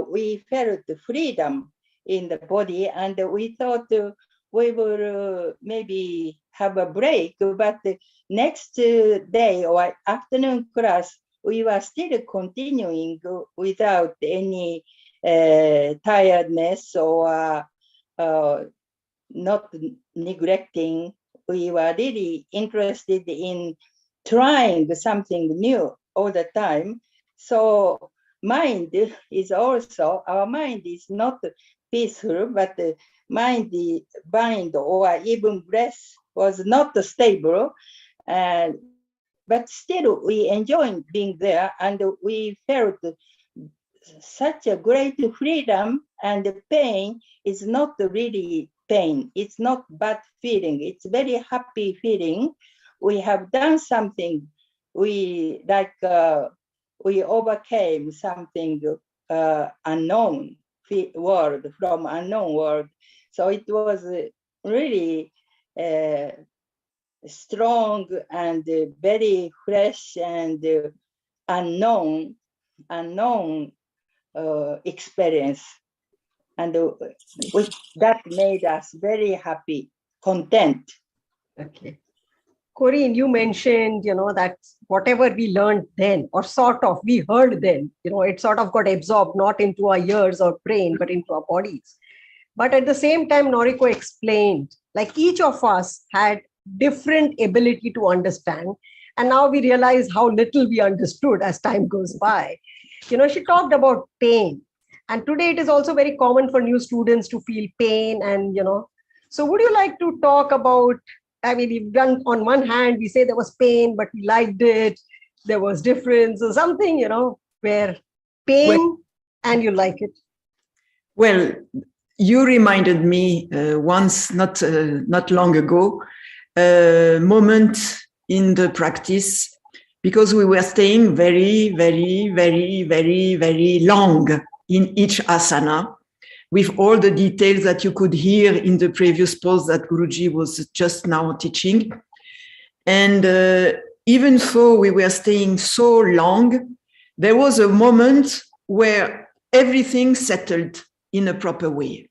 F: We felt freedom in the body, and we thought we will maybe have a break, but the next day or afternoon class, we were still continuing without any tiredness or not neglecting. We were really interested in trying something new all the time. So mind is also, our mind is not peaceful, but the mind or even breath was not stable. But still we enjoyed being there, and we felt such a great freedom, and the pain is not really pain. It's not bad feeling. It's very happy feeling. We have done something. We overcame something unknown world, from unknown world. So it was really strong and very fresh and unknown experience, and that made us very happy, content.
B: Okay. Corinne, you mentioned, that whatever we learned then, or sort of we heard then, it sort of got absorbed not into our ears or brain, but into our bodies. But at the same time, Noriko explained, like each of us had different ability to understand. And now we realize how little we understood as time goes by. She talked about pain. And today it is also very common for new students to feel pain. And, so would you like to talk about, we've done, on one hand, we say there was pain, but we liked it. There was difference or something, where pain and you like it.
E: Well, you reminded me once, not long ago, a moment in the practice, because we were staying very, very, very, very, very long in each asana, with all the details that you could hear in the previous pose that Guruji was just now teaching. And even though we were staying so long, there was a moment where everything settled in a proper way.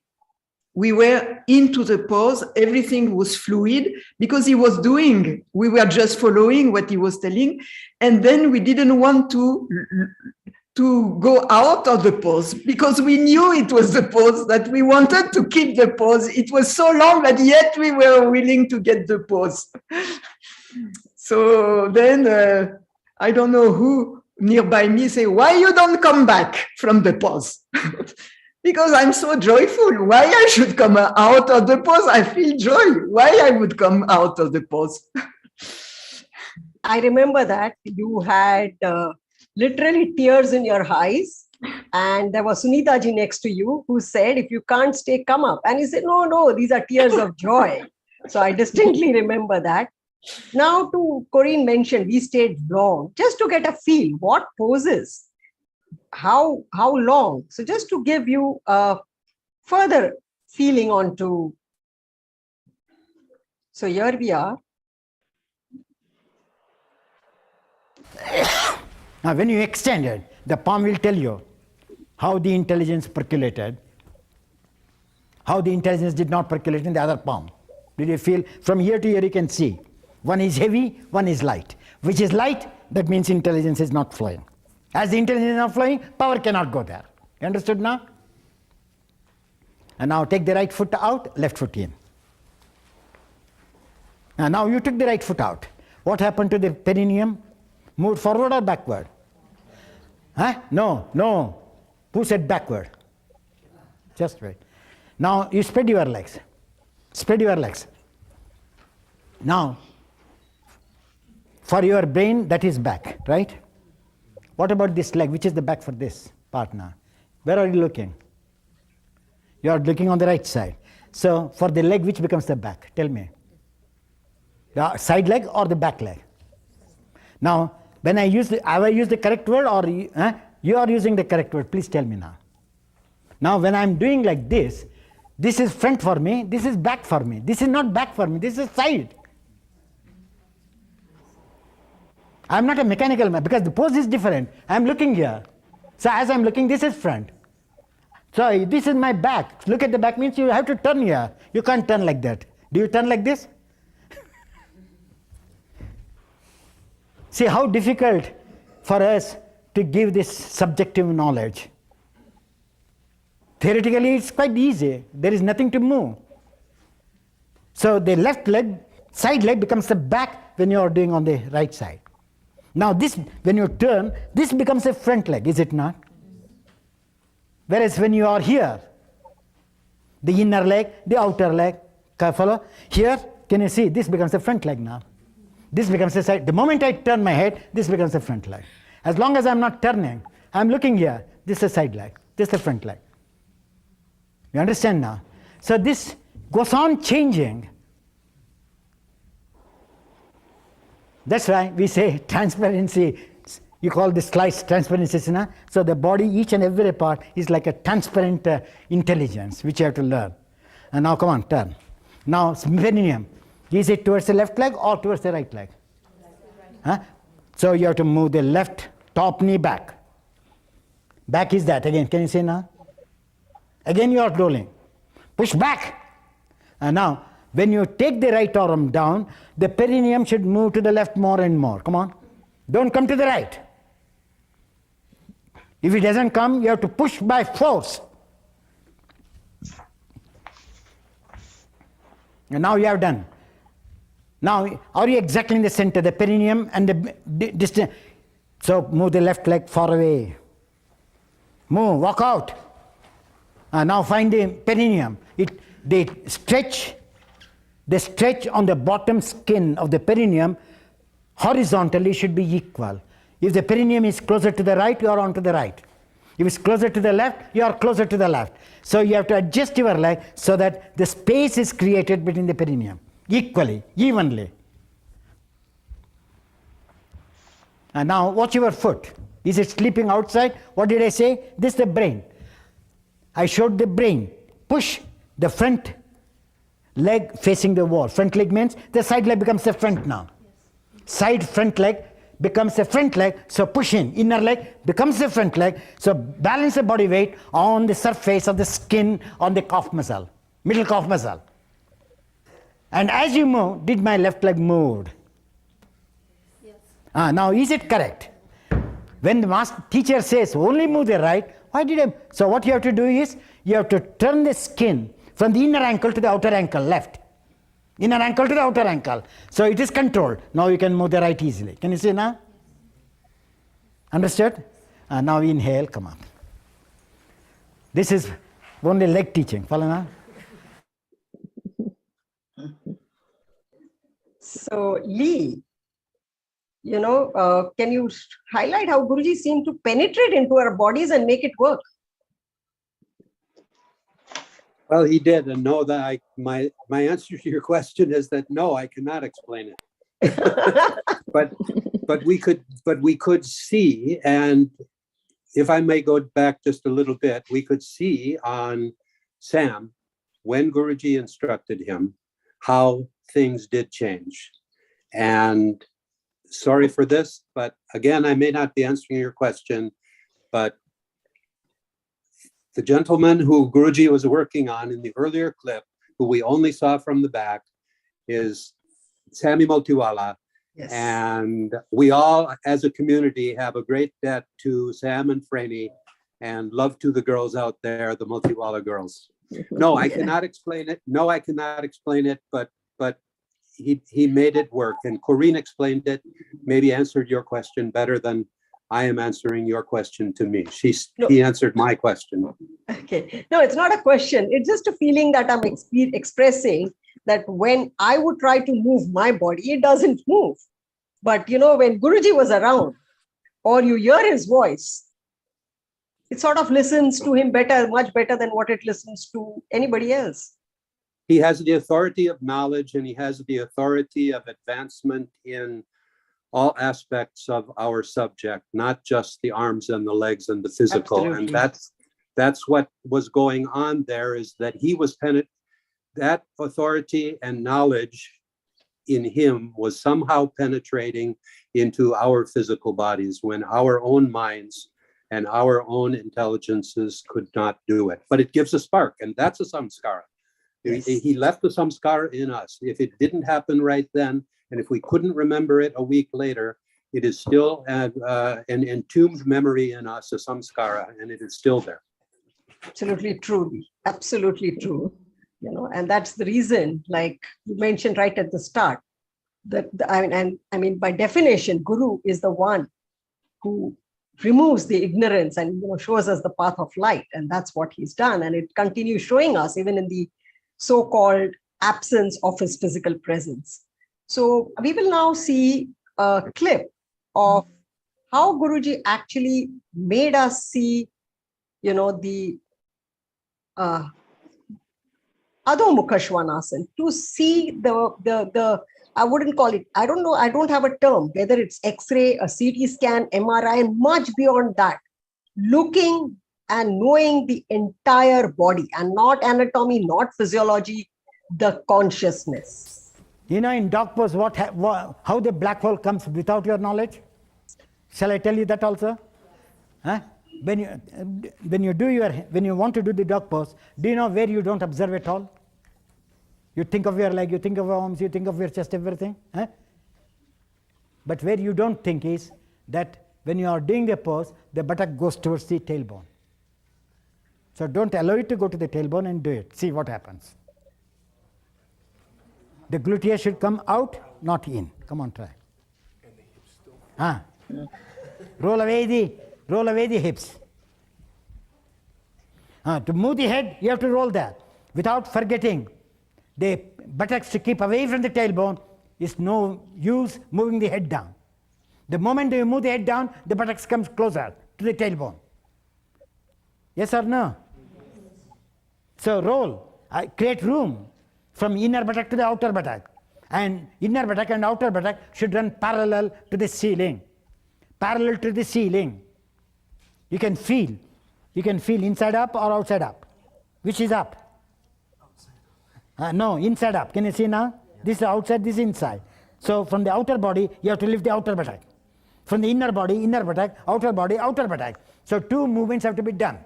E: We were into the pose, everything was fluid because he was doing, we were just following what he was telling. And then we didn't want to go out of the pose because we knew it was the pose, that we wanted to keep the pose. It was so long, but yet we were willing to get the pose. So then I don't know who nearby me say, why you don't come back from the pose? Because I'm so joyful. Why I should come out of the pose? I feel joy. Why I would come out of the pose?
B: I remember that you had literally tears in your eyes, and there was Sunitaji next to you who said, if you can't stay, come up. And he said, no, these are tears of joy. So I distinctly remember that. Now, to Corinne mentioned, we stayed long just to get a feel. What poses? How long? So just to give you a further feeling onto. So here we are.
A: Now, when you extend it, the palm will tell you how the intelligence percolated, how the intelligence did not percolate in the other palm. Did you feel? From here to here you can see. One is heavy, one is light. Which is light, that means intelligence is not flowing. As the intelligence is not flowing, power cannot go there. You understood now? And now take the right foot out, left foot in. Now you took the right foot out. What happened to the perineum? Moved forward or backward? Huh? No. Who said backward? Just wait. Now you spread your legs. Spread your legs. Now, for your brain, that is back, right? What about this leg? Which is the back for this part now? Where are you looking? You are looking on the right side. So for the leg, which becomes the back? Tell me. The side leg or the back leg? Now, when I use have I used the correct word, or you are using the correct word? Please tell me now. Now, when I'm doing like this is front for me, this is back for me. This is not back for me, this is side. I'm not a mechanical man because the pose is different. I'm looking here. So as I'm looking, this is front. So this is my back. Look at the back means you have to turn here. You can't turn like that. Do you turn like this? See how difficult for us to give this subjective knowledge. theoretically it's quite easy. There is nothing to move. So the left leg, side leg becomes the back when you are doing on the right side. Now this, when you turn, this becomes a front leg, is it not? Whereas when you are here, the inner leg, the outer leg, can you follow? Here, can you see, this becomes the front leg now. This becomes the side. The moment I turn my head, this becomes the front leg. As long as I'm not turning, I'm looking here, this is the side leg, this is the front leg. You understand now? So this goes on changing. That's why we say transparency. You call this slice transparency, no? So the body, each and every part is like a transparent intelligence, which you have to learn. And now come on, turn. Now perineum, is it towards the left leg or towards the right leg? Huh? So you have to move the left top knee back. Back is that, again, can you see now? Again you are rolling. Push back. And now, when you take the right arm down, the perineum should move to the left more and more. Come on. Don't come to the right. If it doesn't come, you have to push by force. And now you have done. Now, are you exactly in the center, the perineum and the distance? So move the left leg far away. Move, walk out. Now find the perineum. The stretch on the bottom skin of the perineum horizontally should be equal. If the perineum is closer to the right, you are on to the right. If it's closer to the left, you are closer to the left. So you have to adjust your leg so that the space is created between the perineum, equally, evenly. And now watch your foot. Is it sleeping outside? What did I say? This is the brain. I showed the brain. Push the front leg facing the wall. Front leg means the side leg becomes the front now. Side front leg becomes the front leg, so push in. Inner leg becomes the front leg, so balance the body weight on the surface of the skin on the calf muscle, middle calf muscle. And as you move, did my left leg move? Yes. Now is it correct? When the master teacher says only move the right, why did I? So what you have to do is, you have to turn the skin from the inner ankle to the outer ankle, left. Inner ankle to the outer ankle. So it is controlled. Now you can move the right easily. Can you see now? Understood? Now inhale, come on. This is only leg teaching. Follow now?
B: So Lee, can you highlight how Guruji seemed to penetrate into our bodies and make it work?
G: Well, he did, and no, that my answer to your question is that no, I cannot explain it. but we could see, and if I may go back just a little bit, we could see on Sam, when Guruji instructed him, how things did change. And sorry for this, but again, I may not be answering your question, but the gentleman who Guruji was working on in the earlier clip, who we only saw from the back, is Sammy Motiwala.
B: Yes.
G: And we all, as a community, have a great debt to Sam and Franny, and love to the girls out there, the Motiwala girls. No, I cannot explain it. No, I cannot explain it, but he made it work. And Corinne explained it, maybe answered your question better than I am answering your question to me. He answered my question.
B: Okay. No, it's not a question. It's just a feeling that I'm expressing, that when I would try to move my body, it doesn't move. But when Guruji was around, or you hear his voice, it sort of listens to him better, much better than what it listens to anybody else.
G: He has the authority of knowledge, and he has the authority of advancement in all aspects of our subject, not just the arms and the legs and the physical.
B: Absolutely.
G: And that's what was going on there, is that he was that authority and knowledge in him was somehow penetrating into our physical bodies when our own minds and our own intelligences could not do it. But it gives a spark, and that's a samskara.
B: Yes.
G: He left the samskara in us. If it didn't happen right then, and if we couldn't remember it a week later, it is still an entombed memory in us, a samskara, and it is still there.
B: Absolutely true. Absolutely true. You know, and that's the reason, like you mentioned right at the start, that I mean, by definition, Guru is the one who removes the ignorance and shows us the path of light, and that's what he's done, and it continues showing us even in the so-called absence of his physical presence. So we will now see a clip of how Guruji actually made us see, the Adho Mukha Svanasana, to see the I wouldn't call it, I don't know, I don't have a term, whether it's X-ray, a CT scan, MRI, and much beyond that, looking and knowing the entire body, and not anatomy, not physiology, the consciousness.
I: In dark pose, how the black hole comes without your knowledge? Shall I tell you that also? Huh? When you want to do the dark pose, do you know where you don't observe at all? You think of your leg, you think of your arms, you think of your chest, everything. Huh? But where you don't think is that when you are doing the pose, the buttock goes towards the tailbone. So don't allow it to go to the tailbone and do it. See what happens. The gluteus should come out, not in. Come on, try. Roll away the hips. To move the head, you have to roll that without forgetting. The buttocks to keep away from the tailbone is no use moving the head down. The moment you move the head down, the buttocks comes closer to the tailbone. Yes or no? So roll, create room from inner buttock to the outer buttock. And inner buttock and outer buttock should run parallel to the ceiling. Parallel to the ceiling. You can feel inside up or outside up. Which is up? No, inside up. Can you see now? This is outside, this is inside. So from the outer body, you have to lift the outer buttock. From the inner body, inner buttock, outer body, outer buttock. So two movements have to be done.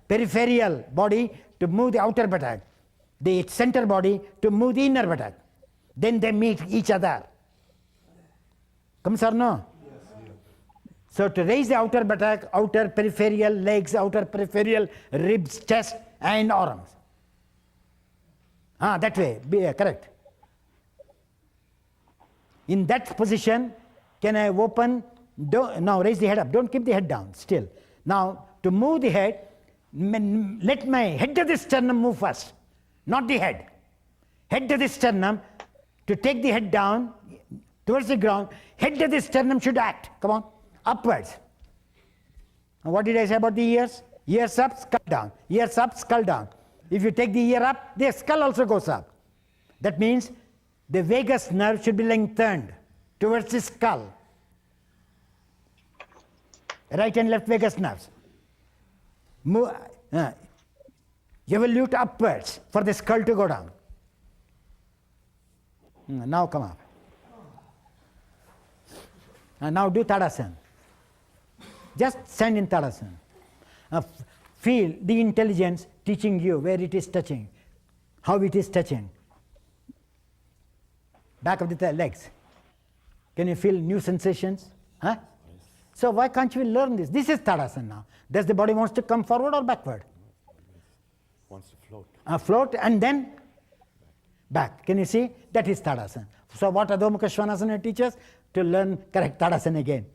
I: Peripheral body to move the outer buttock. The center body to move the inner buttock. Then they meet each other. Comes or no? So to raise the outer buttock, outer peripheral legs, outer peripheral ribs, chest and arms. That way, correct. In that position, can I open? Now raise the head up. Don't keep the head down still. Now to move the head, let my head of the sternum move first, not the head. Head of the sternum, to take the head down towards the ground, head of the sternum should act. Come on, upwards. Now what did I say about the ears? Ears up, skull down. Ears up, skull down. If you take the ear up, the skull also goes up. That means the vagus nerve should be lengthened towards the skull. Right and left vagus nerves. Evolute upwards for the skull to go down. Now come up. Now do Tadasana. Just stand in Tadasana. Feel the intelligence teaching you where it is touching, how it is touching. Back of the legs. Can you feel new sensations? So why can't you learn this? This is Tadasana now. Does the body wants to come forward or backward?
J: Wants to float.
I: Float and then back. Can you see? That is Tadasana. So what Adho Mukha Svanasana teaches? To learn correct Tadasana again.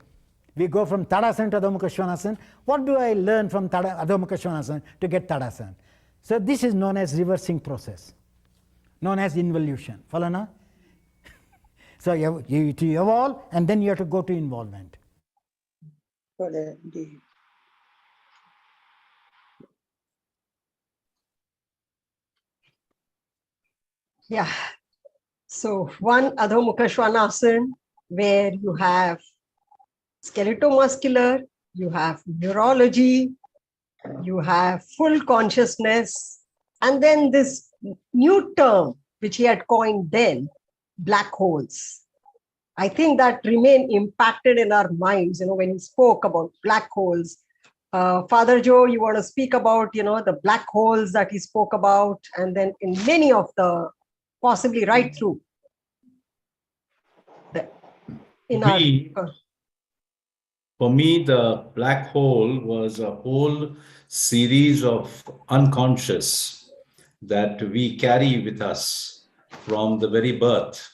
I: We go from Tadasana to Adho Mukha Svanasana. What do I learn from Adho Mukha Svanasana to get Tadasana? So this is known as reversing process, known as involution. Follow now? So you have to evolve and then you have to go to involvement.
B: Yeah. So one Adho Mukha Svanasana, where you have skeletomuscular, you have neurology, you have full consciousness, and then this new term which he had coined then, black holes. I think that remain impacted in our minds, when he spoke about black holes. Father Joe, you want to speak about, the black holes that he spoke about, and then in many of the, possibly right through.
C: For me, the black hole was a whole series of unconscious that we carry with us from the very birth.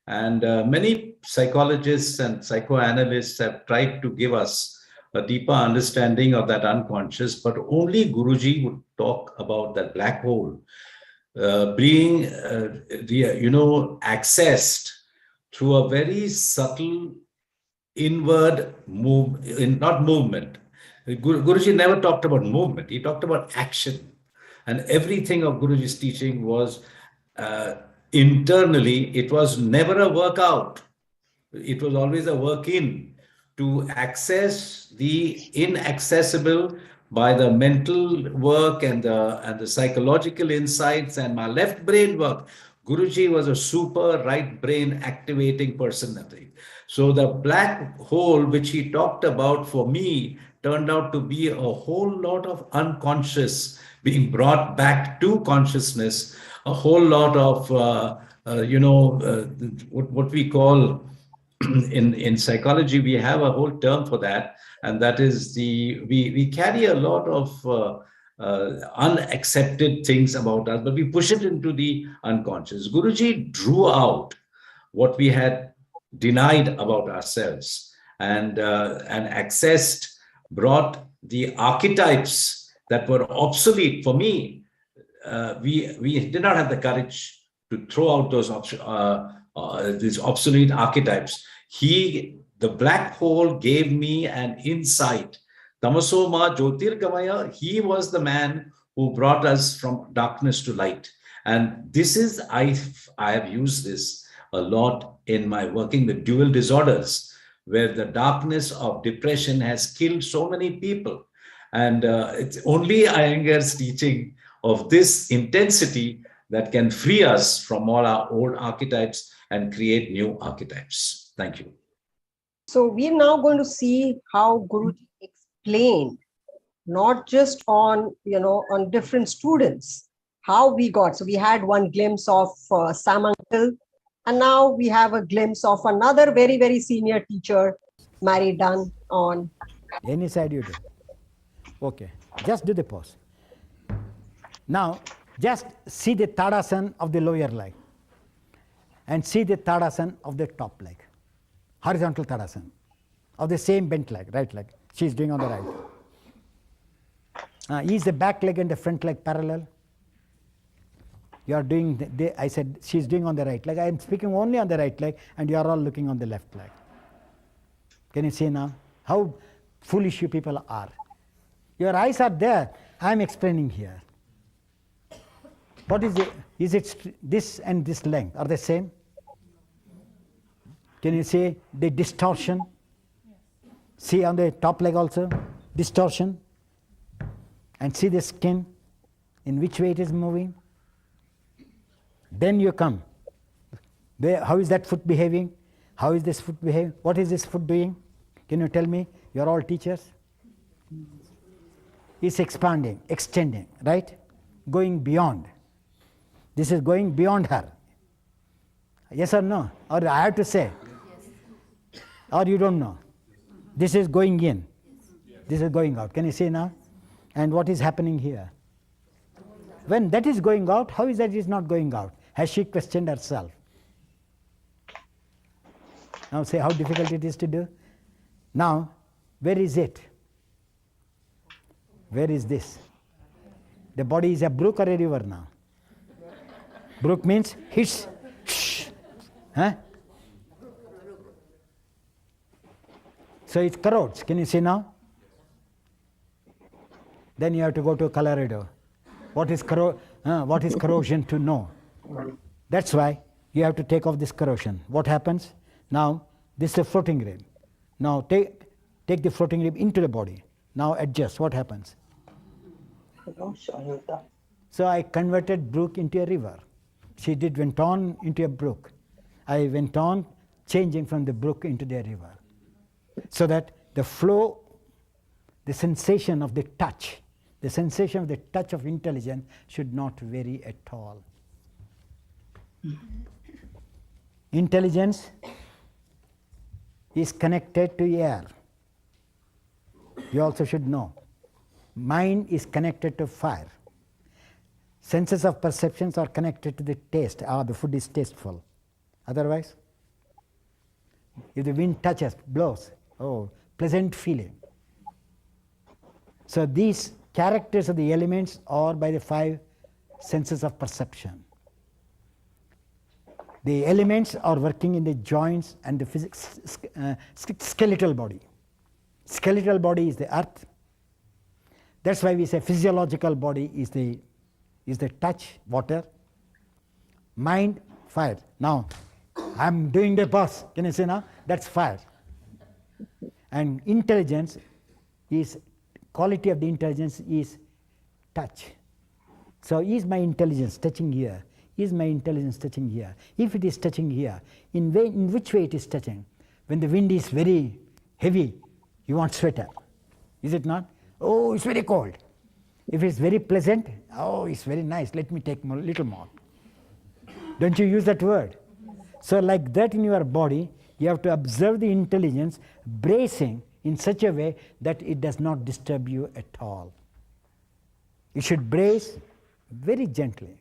C: And many psychologists and psychoanalysts have tried to give us a deeper understanding of that unconscious, but only Guruji would talk about that black hole being, accessed through a very subtle inward not movement. Guruji never talked about movement. He talked about action. And everything of Guruji's teaching was internally, it was never a workout. It was always a work in to access the inaccessible by the mental work and the psychological insights and my left brain work. Guruji was a super right brain activating personality. So the black hole, which he talked about for me, turned out to be a whole lot of unconscious being brought back to consciousness, a whole lot of, what we call in psychology, we have a whole term for that, and that is we carry a lot of unaccepted things about us, but we push it into the unconscious. Guruji drew out what we had denied about ourselves and accessed, brought the archetypes that were obsolete. For me, we did not have the courage to throw out these obsolete archetypes. The black hole gave me an insight. Tamasoma Jyotirgamaya, he was the man who brought us from darkness to light. And this is, I have used this a lot in my working with dual disorders, where the darkness of depression has killed so many people. And it's only Iyengar's teaching of this intensity that can free us from all our old archetypes and create new archetypes. Thank you.
B: So we're now going to see how Guruji explained, not just on, on different students, how we got. So we had one glimpse of Sam Uncle, and now we have a glimpse of another very, very senior teacher, Mary Dunn, on.
I: Any side you do. Okay, just do the pose. Now, just see the Tadasana of the lower leg and see the Tadasana of the top leg. Horizontal Tadasana of the same bent leg, right leg. She's doing on the right. Is the back leg and the front leg parallel? You are doing, I said she's doing on the right leg. I am speaking only on the right leg and you are all looking on the left leg. Can you see now how foolish you people are? Your eyes are there. I am explaining here. What is it? Is it this and this length are the same? Can you see the distortion? See on the top leg also, distortion. And see the skin, in which way it is moving. Then you come. How is that foot behaving? How is this foot behaving? What is this foot doing? Can you tell me? You are all teachers. It's expanding, extending, right? Going beyond. This is going beyond her. Yes or no? Or I have to say? Yes. Or you don't know? This is going in. Yes. This is going out. Can you see now? And what is happening here? When that is going out, how is that it is not going out? Has she questioned herself? Now say how difficult it is to do. Now, where is it? Where is this? The body is a brook or a river now? Brook means hits. Huh? So it corrodes. Can you see now? Then you have to go to Colorado. What is corrosion to know? That's why you have to take off this corrosion. What happens? Now, this is a floating rib. Now take the floating rib into the body. Now adjust. What happens? So I converted brook into a river. She went on into a brook. I went on changing from the brook into the river. So that the flow, the sensation of the touch of intelligence should not vary at all. Intelligence is connected to air. You also should know. Mind is connected to fire. Senses of perceptions are connected to the taste. Ah, the food is tasteful. Otherwise, if the wind touches, blows, oh, pleasant feeling. So these characters of the elements are by the 5 senses of perception. The elements are working in the joints and the skeletal body. Skeletal body is the earth. That's why we say physiological body is the touch, water. Mind, fire. Now, I'm doing the pause. Can you see now? That's fire. And intelligence is, quality of the intelligence is touch. So is my intelligence touching here? Is my intelligence touching here? If it is touching here, in which way it is touching? When the wind is very heavy, you want sweater. Is it not? Oh, it's very cold. If it's very pleasant, oh, it's very nice, let me take more, little more. Don't you use that word? So like that in your body, you have to observe the intelligence bracing in such a way that it does not disturb you at all. You should brace very gently.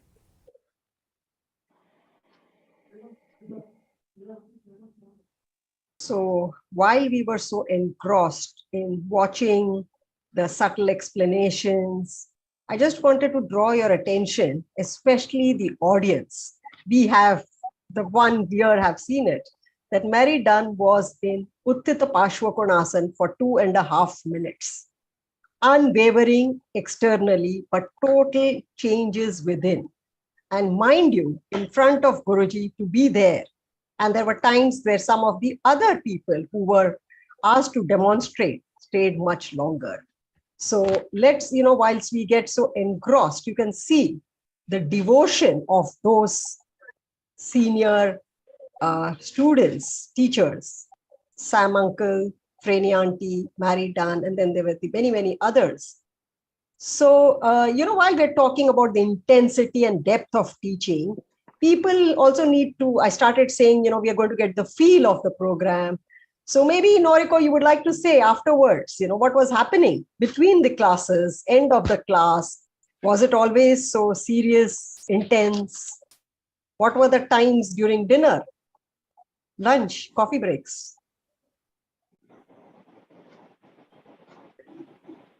B: So while we were so engrossed in watching the subtle explanations, I just wanted to draw your attention, especially the audience. We have, the one here have seen it, that Mary Dunn was in Utthita Pashwakonasana for 2.5 minutes. Unwavering externally, but total changes within. And mind you, in front of Guruji, to be there. And there were times where some of the other people who were asked to demonstrate stayed much longer. So let's, whilst we get so engrossed, you can see the devotion of those senior students, teachers, Sam Uncle, Franny Auntie, Mary Dunn, and then there were the many, many others. So, while we're talking about the intensity and depth of teaching, people also need to, I started saying, we are going to get the feel of the program. So maybe, Noriko, you would like to say afterwards, what was happening between the classes, end of the class? Was it always so serious, intense? What were the times during dinner, lunch, coffee breaks?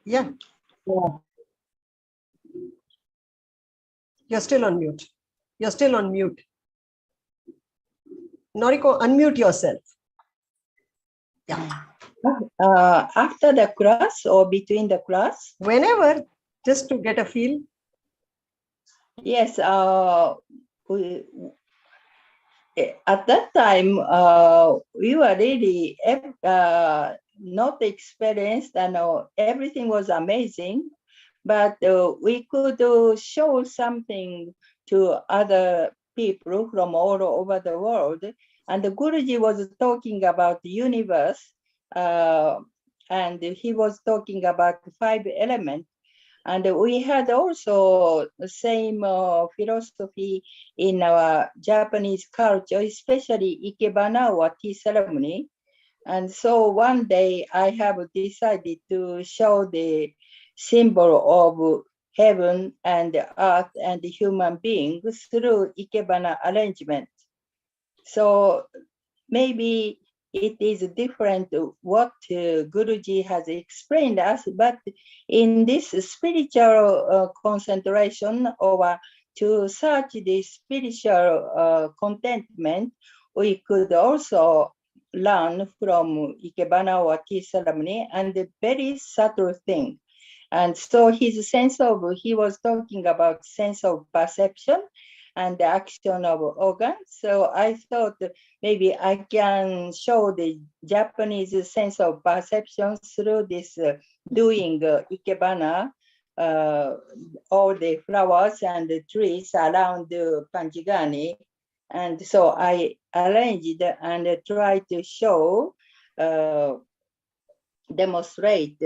B: Yeah. You're still on mute. You're still on mute. Noriko, unmute yourself. Yeah.
F: After the class or between the class?
B: Whenever, just to get a feel.
F: Yes. At that time, we were really not experienced, and everything was amazing, but we could show something to other people from all over the world. And the Guruji was talking about the universe, and he was talking about the 5 elements. And we had also the same philosophy in our Japanese culture, especially Ikebana or tea ceremony. And so one day I have decided to show the symbol of heaven and earth and the human beings through Ikebana arrangement. So maybe it is different what Guruji has explained us, but in this spiritual concentration or to search the spiritual contentment, we could also learn from Ikebana or tea ceremony and the very subtle thing. And so he was talking about sense of perception and the action of organs. So I thought maybe I can show the Japanese sense of perception through this doing Ikebana, all the flowers and the trees around the Panchgani. And so I arranged and tried to show, demonstrate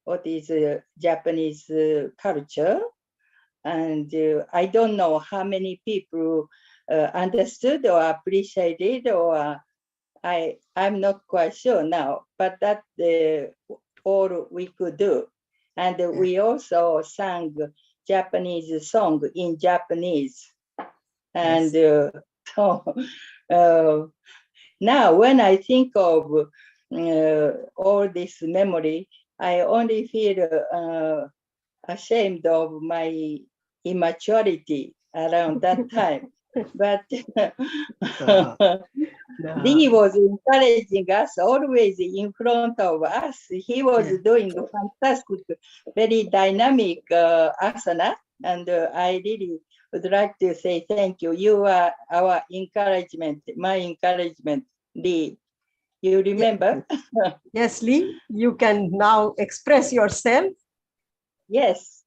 F: what is Japanese culture. And I don't know how many people understood or appreciated, or I'm not quite sure now, but that all we could do. And we also sang Japanese song in Japanese. And now when I think of all this memory, I only feel ashamed of my immaturity around that time. But Dee was encouraging us always in front of us. He was doing fantastic, very dynamic asana. And I really would like to say thank you. You are our encouragement, my encouragement, Dee. You remember?
B: Yes, Lee, you can now express yourself.
F: Yes.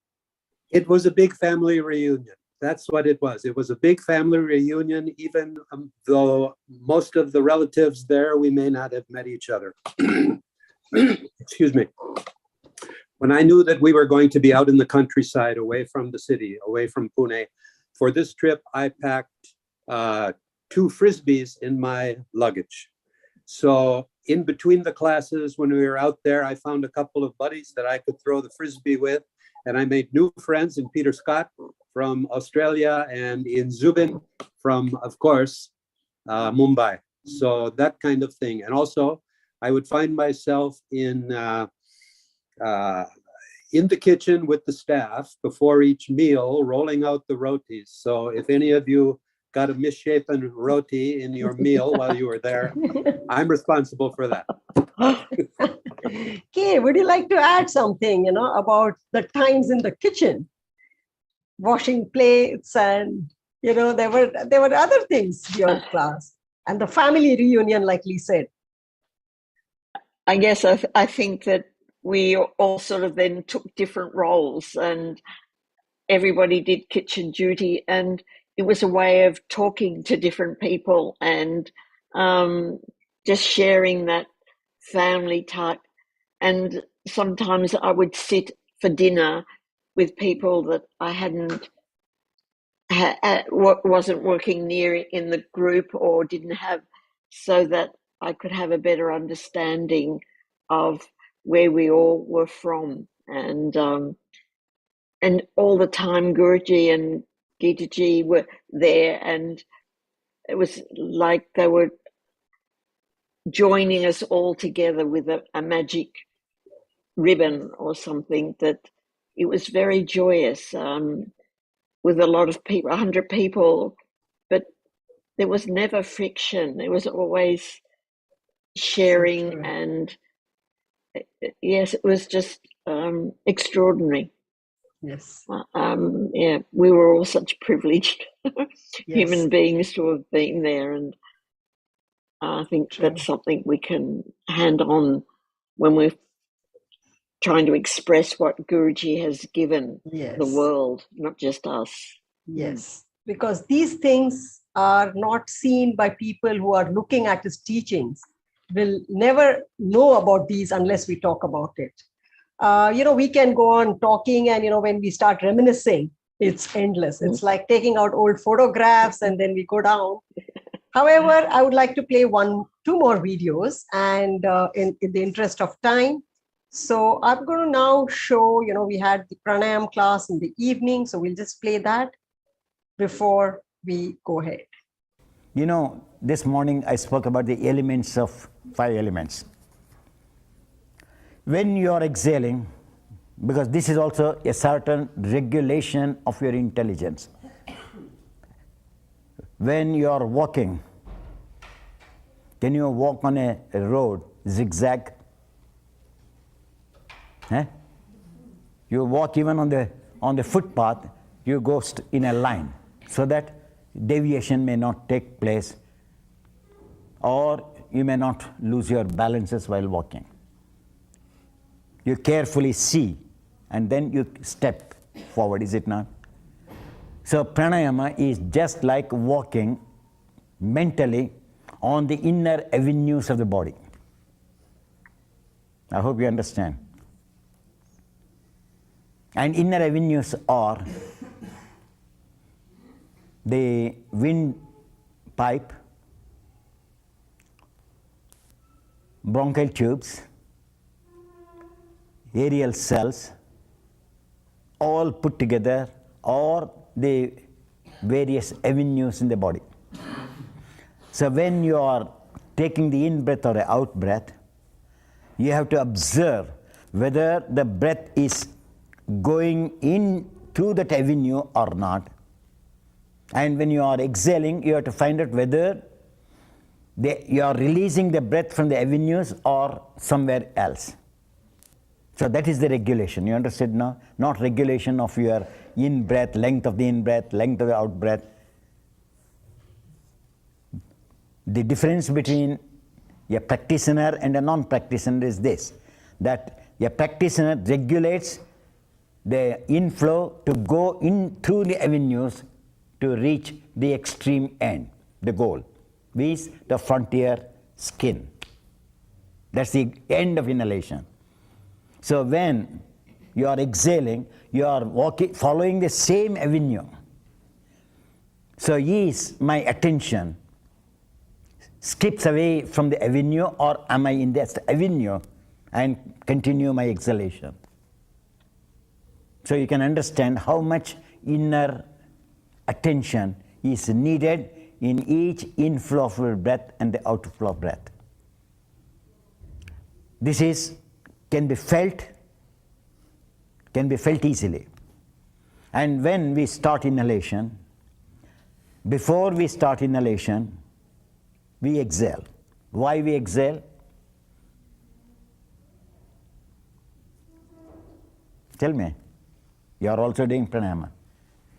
G: It was a big family reunion. That's what it was. It was a big family reunion, even though most of the relatives there, we may not have met each other. Excuse me. When I knew that we were going to be out in the countryside, away from the city, away from Pune, for this trip, I packed 2 Frisbees in my luggage. So in between the classes, when we were out there, I found a couple of buddies that I could throw the Frisbee with. And I made new friends in Peter Scott from Australia and in Zubin from, of course, Mumbai. So that kind of thing. And also, I would find myself in the kitchen with the staff before each meal, rolling out the rotis. So if any of you got a misshapen roti in your meal while you were there, I'm responsible for that.
B: Okay, would you like to add something, about the times in the kitchen, washing plates, and there were other things beyond class, and the family reunion, like Lee said.
D: I guess I think that we all sort of then took different roles, and everybody did kitchen duty, and it was a way of talking to different people and just sharing that family type. And sometimes I would sit for dinner with people that I wasn't working near in the group or didn't have, so that I could have a better understanding of where we all were from. And all the time Guruji and Gitaji were there, and it was like they were joining us all together with a magic ribbon or something, that it was very joyous, with a lot of people, 100 people, but there was never friction. There was always sharing, and yes, it was just extraordinary.
B: Yes.
D: Yeah, we were all such privileged human beings to have been there, and I think that's something we can hand on when we're trying to express what Guruji has given the world, not just us.
B: Yes, because these things are not seen by people who are looking at his teachings. Will never know about these unless we talk about it. We can go on talking, and when we start reminiscing, it's endless. It's like taking out old photographs and then we go down. However, I would like to play 2 more videos, and in the interest of time. So I'm going to now show, we had the pranayama class in the evening, so we'll just play that before we go ahead.
I: This morning I spoke about the elements of 5 elements. When you are exhaling, because this is also a certain regulation of your intelligence. When you are walking, can you walk on a road zigzag? You walk even on the footpath, you go in a line, so that deviation may not take place, or you may not lose your balances while walking. You carefully see, and then you step forward, is it not? So pranayama is just like walking mentally on the inner avenues of the body. I hope you understand. And inner avenues are the windpipe, bronchial tubes, aerial cells, all put together, or the various avenues in the body. So when you are taking the in-breath or the out-breath, you have to observe whether the breath is going in through that avenue or not. And when you are exhaling, you have to find out whether you are releasing the breath from the avenues or somewhere else. So that is the regulation. You understood now? Not regulation of your in-breath, length of the in-breath, length of the out-breath. The difference between a practitioner and a non-practitioner is this, that a practitioner regulates the inflow to go in through the avenues to reach the extreme end, the goal, which is the frontier skin. That's the end of inhalation. So when you are exhaling, you are following the same avenue. So is my attention skips away from the avenue, or am I in that avenue and continue my exhalation? So you can understand how much inner attention is needed in each inflow of breath and the outflow of breath. This can be felt easily. And when we start inhalation, before we start inhalation, we exhale. Why we exhale? Tell me. You are also doing pranayama.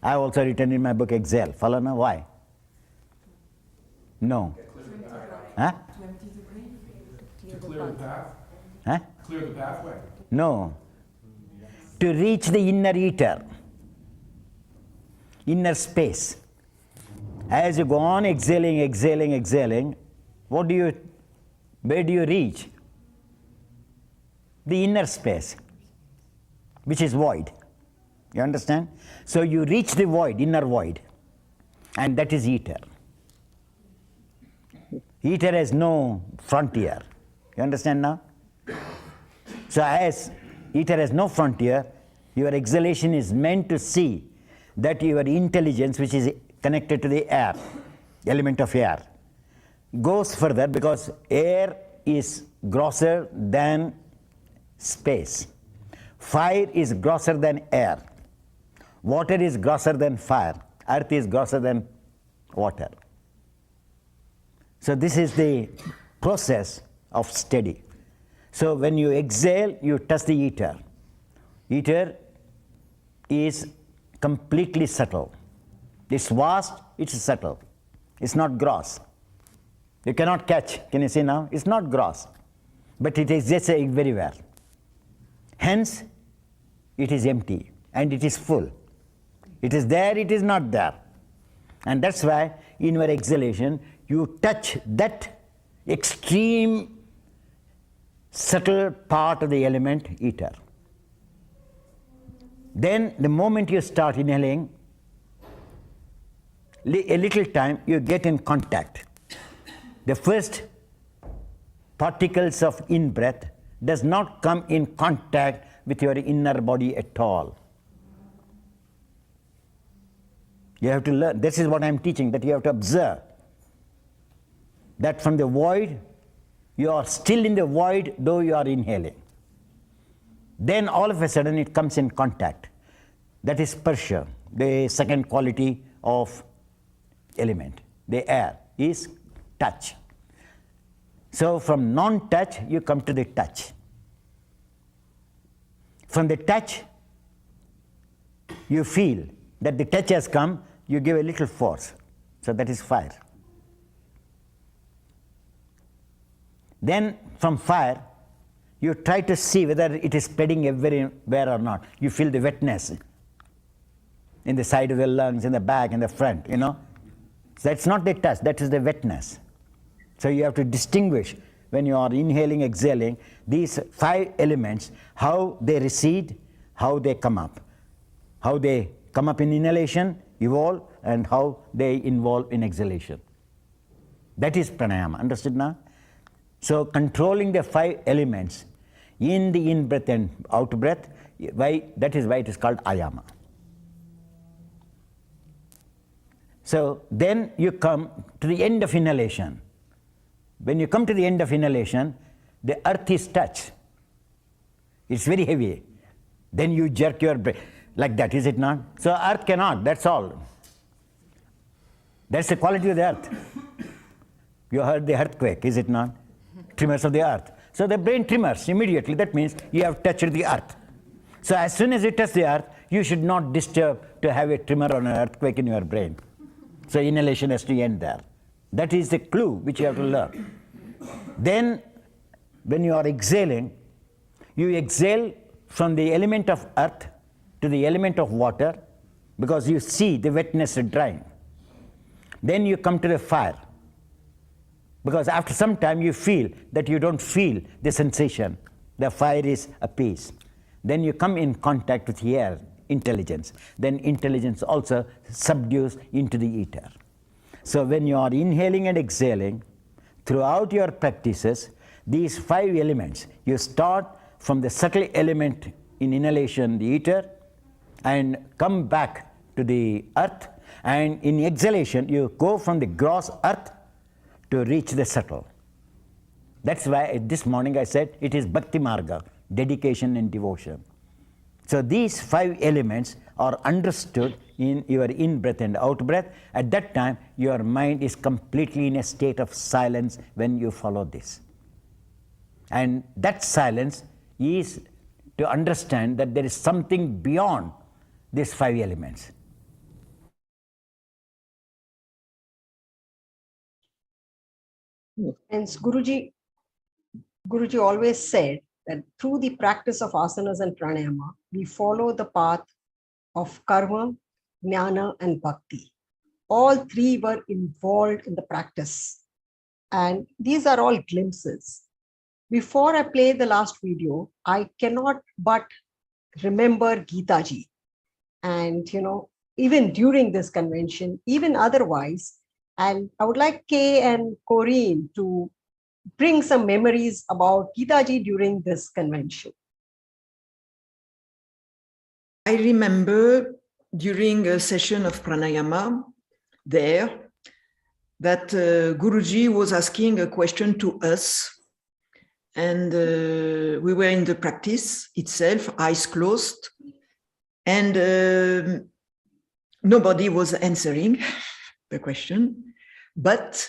I: I have also written in my book, exhale. Follow now? Why? No. Huh?
J: To clear the path?
I: Huh?
J: Clear the pathway.
I: No. To reach the inner ether, inner space. As you go on exhaling, where do you reach? The inner space, which is void. You understand? So you reach the void, inner void, and that is ether. Ether has no frontier. You understand now? So as ether has no frontier, your exhalation is meant to see that your intelligence, which is connected to the air, element of air, goes further, because air is grosser than space. Fire is grosser than air. Water is grosser than fire. Earth is grosser than water. So this is the process of study. So when you exhale, you touch the ether. Ether is completely subtle. It's vast, it's subtle. It's not gross. You cannot catch. Can you see now? It's not gross. But it exists everywhere. Hence, it is empty and it is full. It is there, it is not there. And that's why in your exhalation, you touch that extreme subtle part of the element ether. Then the moment you start inhaling, a little time you get in contact. The first particles of in-breath does not come in contact with your inner body at all. You have to learn. This is what I am teaching, that you have to observe that from the void, you are still in the void though you are inhaling. Then all of a sudden it comes in contact. That is sparsha, the second quality of element. The air is touch. So from non-touch, you come to the touch. From the touch, you feel that the touch has come, you give a little force. So that is fire. Then from fire, you try to see whether it is spreading everywhere or not. You feel the wetness in the side of the lungs, in the back, in the front, you know. So that's not the touch, that is the wetness. So you have to distinguish when you are inhaling, exhaling, these 5 elements, how they recede, how they come up. How they come up in inhalation, evolve, and how they involve in exhalation. That is pranayama. Understood now? So controlling the 5 elements in the in-breath and out-breath. That is why it is called ayama. So then you come to the end of inhalation. When you come to the end of inhalation, the earth is touched. It's very heavy. Then you jerk your breath like that, is it not? So earth cannot, that's all. That's the quality of the earth. You heard the earthquake, is it not? Tremors of the earth. So the brain tremors immediately. That means you have touched the earth. So as soon as you touch the earth, you should not disturb to have a tremor or an earthquake in your brain. So inhalation has to end there. That is the clue which you have to learn. Then when you are exhaling, you exhale from the element of earth to the element of water, because you see the wetness drying. Then you come to the fire, because after some time you feel that you don't feel the sensation. The fire is appeased. Then you come in contact with air, intelligence. Then intelligence also subdues into the ether. So when you are inhaling and exhaling, throughout your practices, these 5 elements, you start from the subtle element in inhalation, the ether, and come back to the earth, and in exhalation you go from the gross earth to reach the subtle. That's why this morning I said it is Bhakti Marga, dedication and devotion. So these 5 elements are understood in your in-breath and out-breath. At that time, your mind is completely in a state of silence when you follow this. And that silence is to understand that there is something beyond these 5 elements.
B: And Guruji always said that through the practice of asanas and pranayama, we follow the path of karma, jnana, and bhakti. All 3 were involved in the practice. And these are all glimpses. Before I play the last video, I cannot but remember Gitaji. And, even during this convention, even otherwise, and I would like Kay and Corinne to bring some memories about Gitaji during this convention.
E: I remember during a session of pranayama there that Guruji was asking a question to us, and we were in the practice itself, eyes closed, and nobody was answering the question, but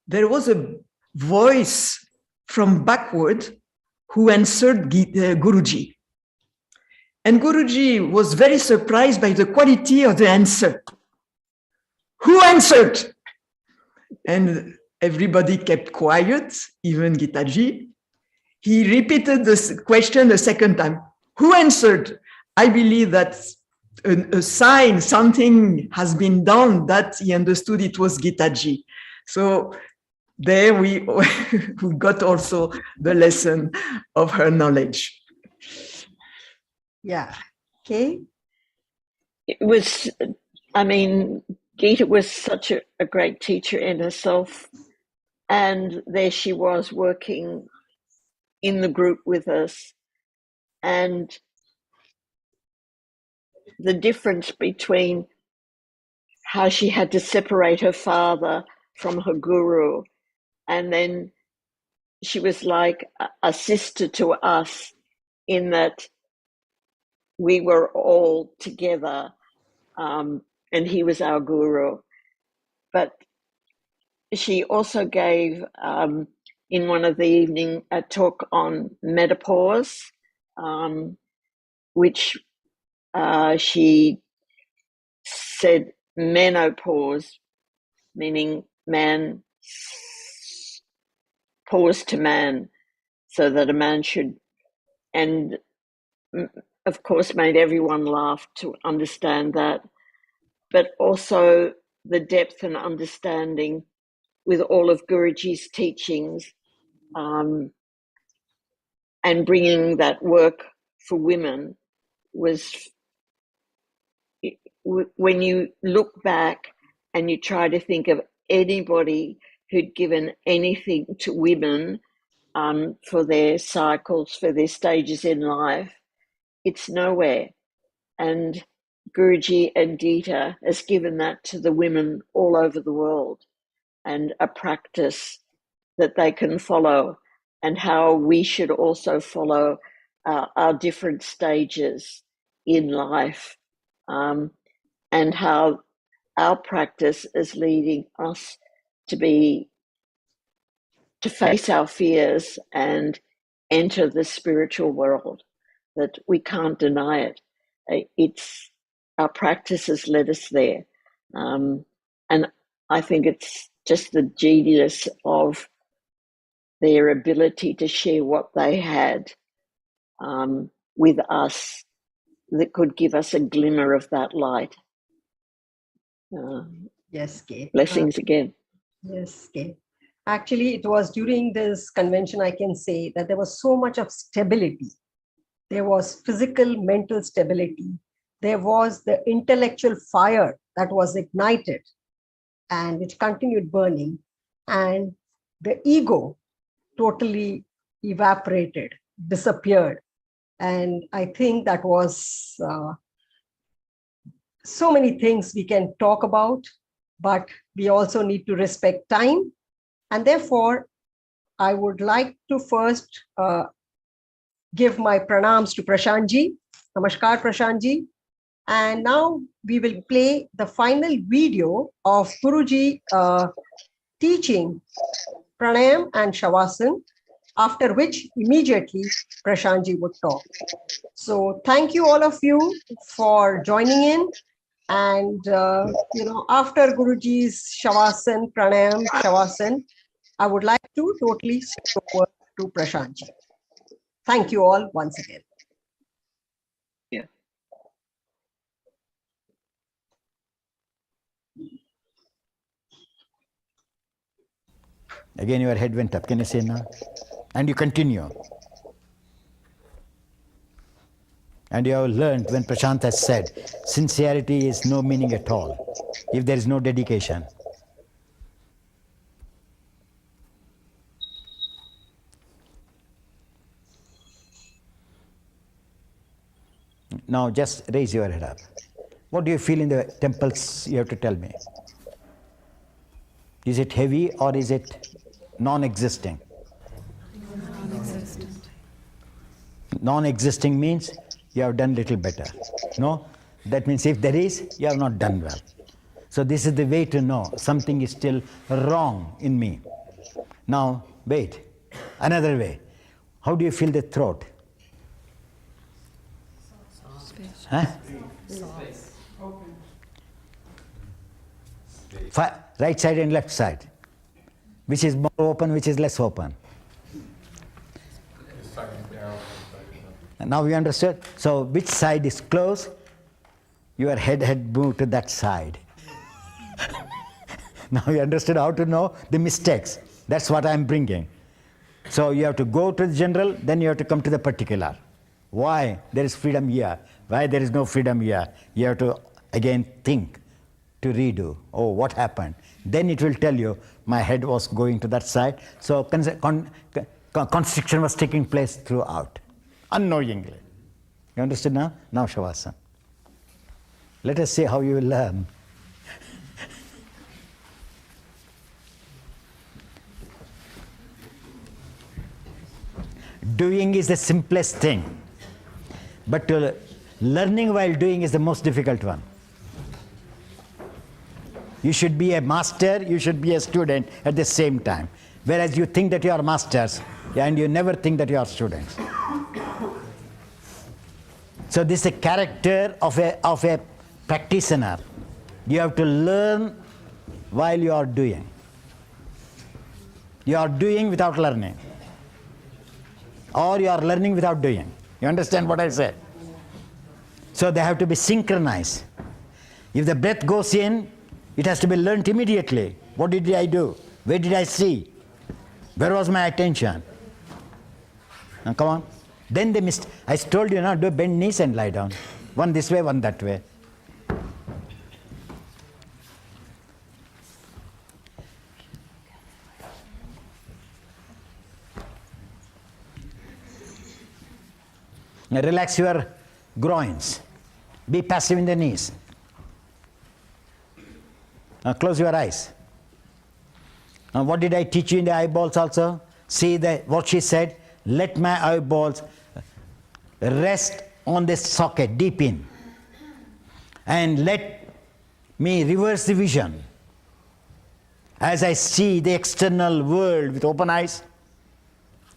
E: there was a voice from backward who answered Guruji. And Guruji was very surprised by the quality of the answer. Who answered? And everybody kept quiet, even Gitaji. He repeated this question a second time. Who answered? I believe that a sign, something has been done that he understood it was Gitaji. So there we got also the lesson of her knowledge.
B: Yeah. Okay.
D: It was, Gita was such a great teacher in herself. And there she was working in the group with us. And the difference between how she had to separate her father from her guru, and then she was like a sister to us in that we were all together, and he was our guru. But she also gave, in one of the evening, a talk on menopause, which she said menopause, meaning man pause to man, so that a man should, and of course made everyone laugh to understand that, but also the depth and understanding with all of Guruji's teachings, and bringing that work for women was, when you look back and you try to think of anybody who'd given anything to women, for their cycles, for their stages in life, it's nowhere. And Guruji and Gita has given that to the women all over the world, and a practice that they can follow, and how we should also follow our different stages in life, and how our practice is leading us to face our fears and enter the spiritual world, that we can't deny it. It's our practice has led us there. And I think it's just the genius of their ability to share what they had with us that could give us a glimmer of that light.
B: Yes, Kay.
D: Blessings again.
B: Yes, Kay. Actually, it was during this convention, I can say that there was so much of stability. There was physical, mental stability. There was the intellectual fire that was ignited and which continued burning. And the ego totally evaporated, disappeared. And I think that was so many things we can talk about, but we also need to respect time. And therefore, I would like to first give my pranams to Prashantji. Namaskar, Prashantji. And now we will play the final video of Guruji teaching Pranayama and Shavasana, after which immediately Prashantji would talk. So thank you all of you for joining in. And, after Guruji's Shavasana, Pranayama, Shavasana, I would like to totally switch over to Prashantji. Thank you all once again.
D: Yeah.
I: Again, your head went up. Can you say now? And you continue. And you have learned when Prashant has said, sincerity is no meaning at all if there is no dedication. Now just raise your head up. What do you feel in the temples? You have to tell me. Is it heavy or is it non-existing?
H: Non-existent.
I: Non-existing means you have done little better. No? That means if there is, you have not done well. So this is the way to know something is still wrong in me. Now, wait. Another way. How do you feel the throat? Huh? Right side and left side. Which is more open, which is less open? And now you understood? So which side is closed? Your head had moved to that side. Now you understood how to know the mistakes. That's what I'm bringing. So you have to go to the general, then you have to come to the particular. Why there is freedom here? Why there is no freedom here? You have to again think, to redo. Oh, what happened? Then it will tell you, my head was going to that side. So constriction was taking place throughout, unknowingly. You understood now? Now Shavasana. Let us see how you will learn. Doing is the simplest thing, but learning while doing is the most difficult one. You should be a master, you should be a student at the same time. Whereas you think that you are masters and you never think that you are students. So this is a character of a practitioner. You have to learn while you are doing. You are doing without learning. Or you are learning without doing. You understand what I said? So they have to be synchronized. If the breath goes in, it has to be learnt immediately. What did I do? Where did I see? Where was my attention? Now come on. Then they missed. I told you now, do bend knees and lie down. One this way, one that way. Now relax your groins. Be passive in the knees. Now close your eyes. Now what did I teach you in the eyeballs also? See what she said, let my eyeballs rest on this socket deep in, and let me reverse the vision. As I see the external world with open eyes,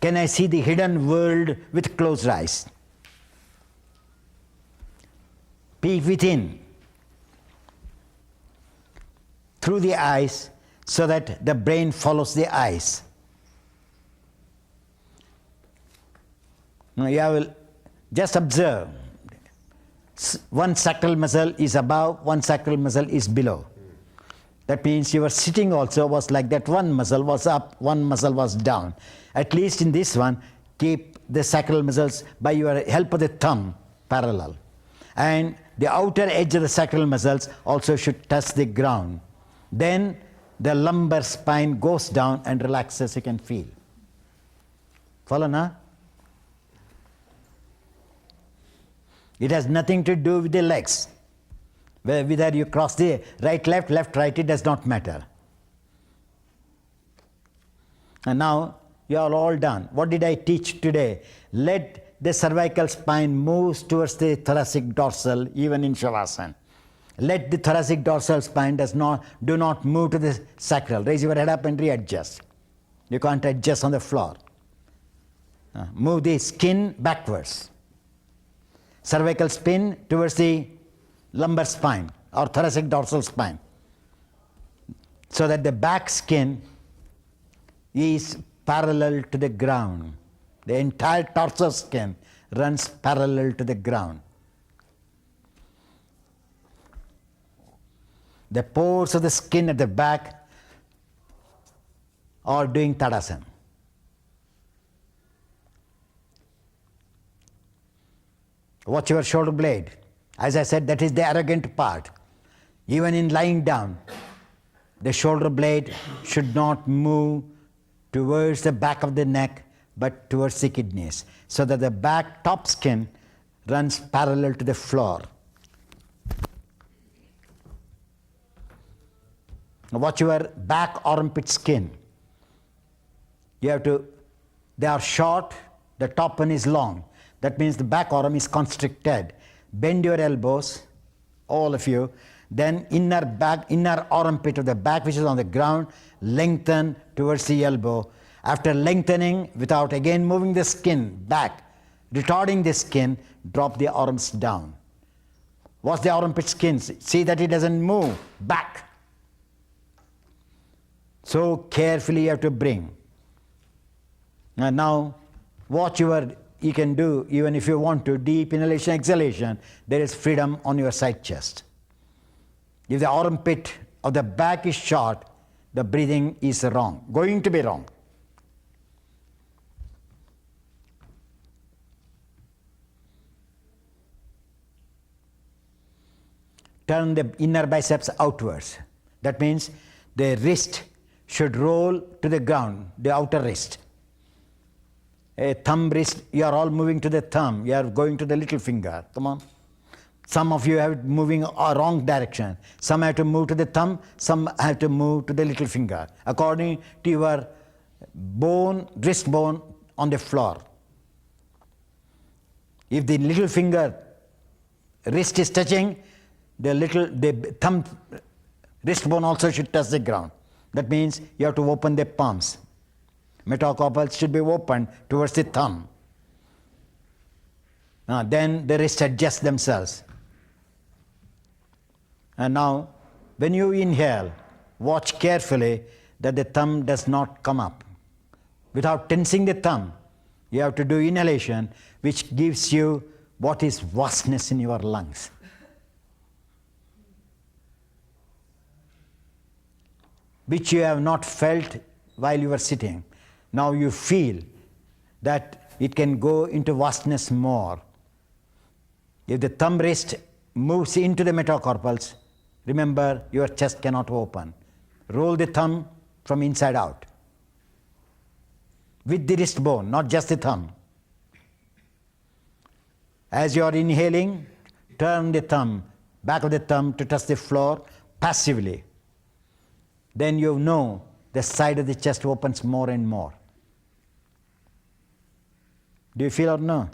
I: can I see the hidden world with closed eyes? Peek within through the eyes so that the brain follows the eyes. Now you will just observe. One sacral muscle is above, one sacral muscle is below. That means your sitting also was like that. One muscle was up, one muscle was down. At least in this one, keep the sacral muscles by your help of the thumb parallel. And the outer edge of the sacral muscles also should touch the ground. Then the lumbar spine goes down and relaxes, you can feel. Follow now? It has nothing to do with the legs. Whether you cross the right, left, right, it does not matter. And now you are all done. What did I teach today? Let the cervical spine move towards the thoracic dorsal, even in Shavasana. Let the thoracic dorsal spine do not move to the sacral. Raise your head up and readjust. You can't adjust on the floor. Move the skin backwards. Cervical spin towards the lumbar spine or thoracic dorsal spine, so that the back skin is parallel to the ground. The entire torso skin runs parallel to the ground. The pores of the skin at the back are doing Tadasana. Watch your shoulder blade. As I said, that is the arrogant part. Even in lying down, the shoulder blade should not move towards the back of the neck, but towards the kidneys, so that the back top skin runs parallel to the floor. Now watch your back armpit skin. They are short, the top one is long. That means the back arm is constricted. Bend your elbows, all of you. Then inner armpit of the back, which is on the ground, lengthen towards the elbow. After lengthening, without again moving the skin back, retarding the skin, drop the arms down. Watch the armpit skin. See that it doesn't move back. So carefully you have to bring. And now watch you can do, even if you want to, deep inhalation, exhalation, there is freedom on your side chest. If the armpit of the back is short, the breathing is wrong, going to be wrong. Turn the inner biceps outwards. That means the wrist should roll to the ground, the outer wrist. A thumb wrist, you are all moving to the thumb, you are going to the little finger. Come on. Some of you have moving a wrong direction. Some have to move to the thumb, some have to move to the little finger, according to your wrist bone on the floor. If the little finger wrist is touching, the thumb wrist bone also should touch the ground. That means you have to open the palms. Metacarpals should be opened towards the thumb. Then the wrists adjust themselves. And now, when you inhale, watch carefully that the thumb does not come up. Without tensing the thumb, you have to do inhalation, which gives you what is vastness in your lungs. Which you have not felt while you were sitting. Now you feel that it can go into vastness more. If the thumb wrist moves into the metacarpals, remember your chest cannot open. Roll the thumb from inside out. With the wrist bone, not just the thumb. As you are inhaling, turn the thumb, back of the thumb to touch the floor passively. Then you know the side of the chest opens more and more. Do you feel or no?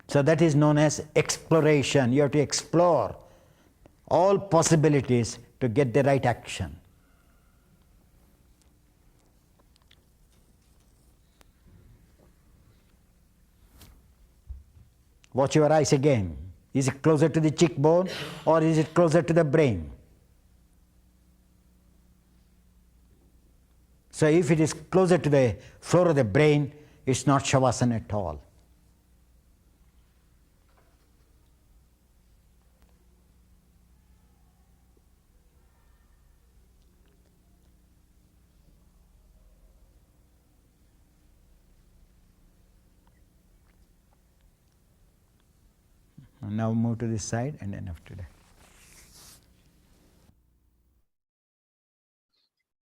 I: So that is known as exploration. You have to explore all possibilities to get the right action. Watch your eyes again. Is it closer to the cheekbone or is it closer to the brain? So if it is closer to the floor of the brain, it's not Shavasana at all. And now move to this side and then after that.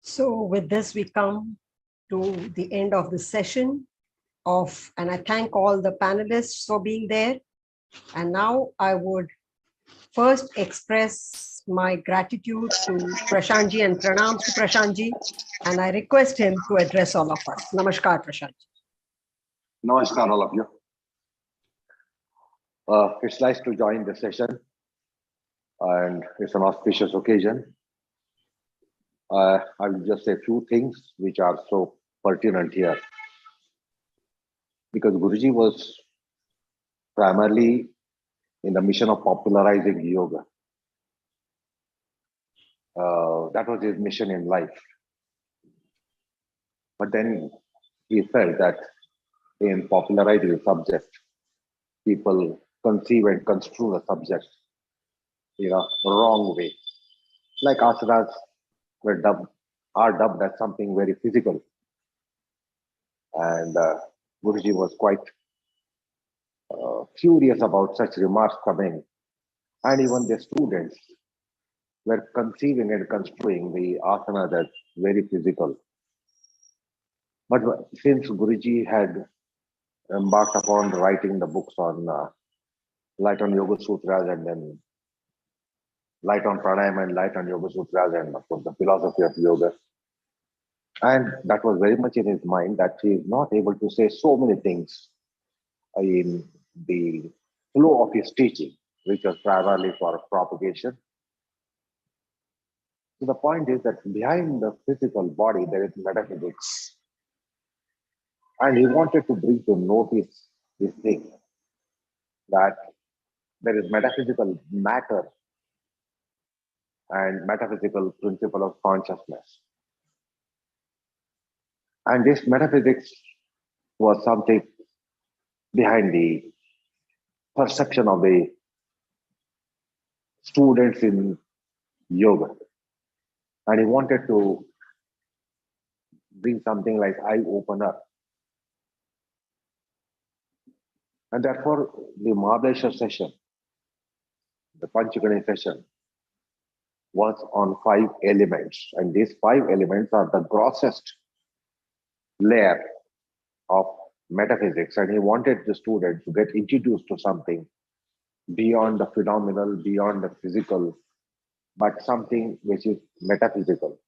B: So with this, we come to the end of the session and I thank all the panelists for being there. And now I would first express my gratitude to Prashantji and pranams to Prashantji. And I request him to address all of us. Namaskar, Prashantji.
K: Namaskar, all of you. It's nice to join the session and it's an auspicious occasion. I will just say a few things which are so pertinent here. Because Guruji was primarily in the mission of popularizing yoga. That was his mission in life. But then he felt that in popularizing the subject, people conceive and construe the subject in a wrong way. Like asanas are dubbed as something very physical. And Guruji was quite furious about such remarks coming. And even the students were conceiving and construing the asanas as very physical. But since Guruji had embarked upon writing the books on Light on Yoga Sutras and then Light on Pranayama and Light on Yoga Sutras and of course the philosophy of yoga. And that was very much in his mind that he is not able to say so many things in the flow of his teaching, which was primarily for propagation. So the point is that behind the physical body, there is metaphysics. And he wanted to bring to notice this thing, that there is metaphysical matter and metaphysical principle of consciousness. And this metaphysics was something behind the perception of the students in yoga. And he wanted to bring something like eye-opener. And therefore, the Mahabaleshwar session, the Panchgani session, was on 5 elements. And these 5 elements are the grossest layer of metaphysics. And he wanted the students to get introduced to something beyond the phenomenal, beyond the physical, but something which is metaphysical.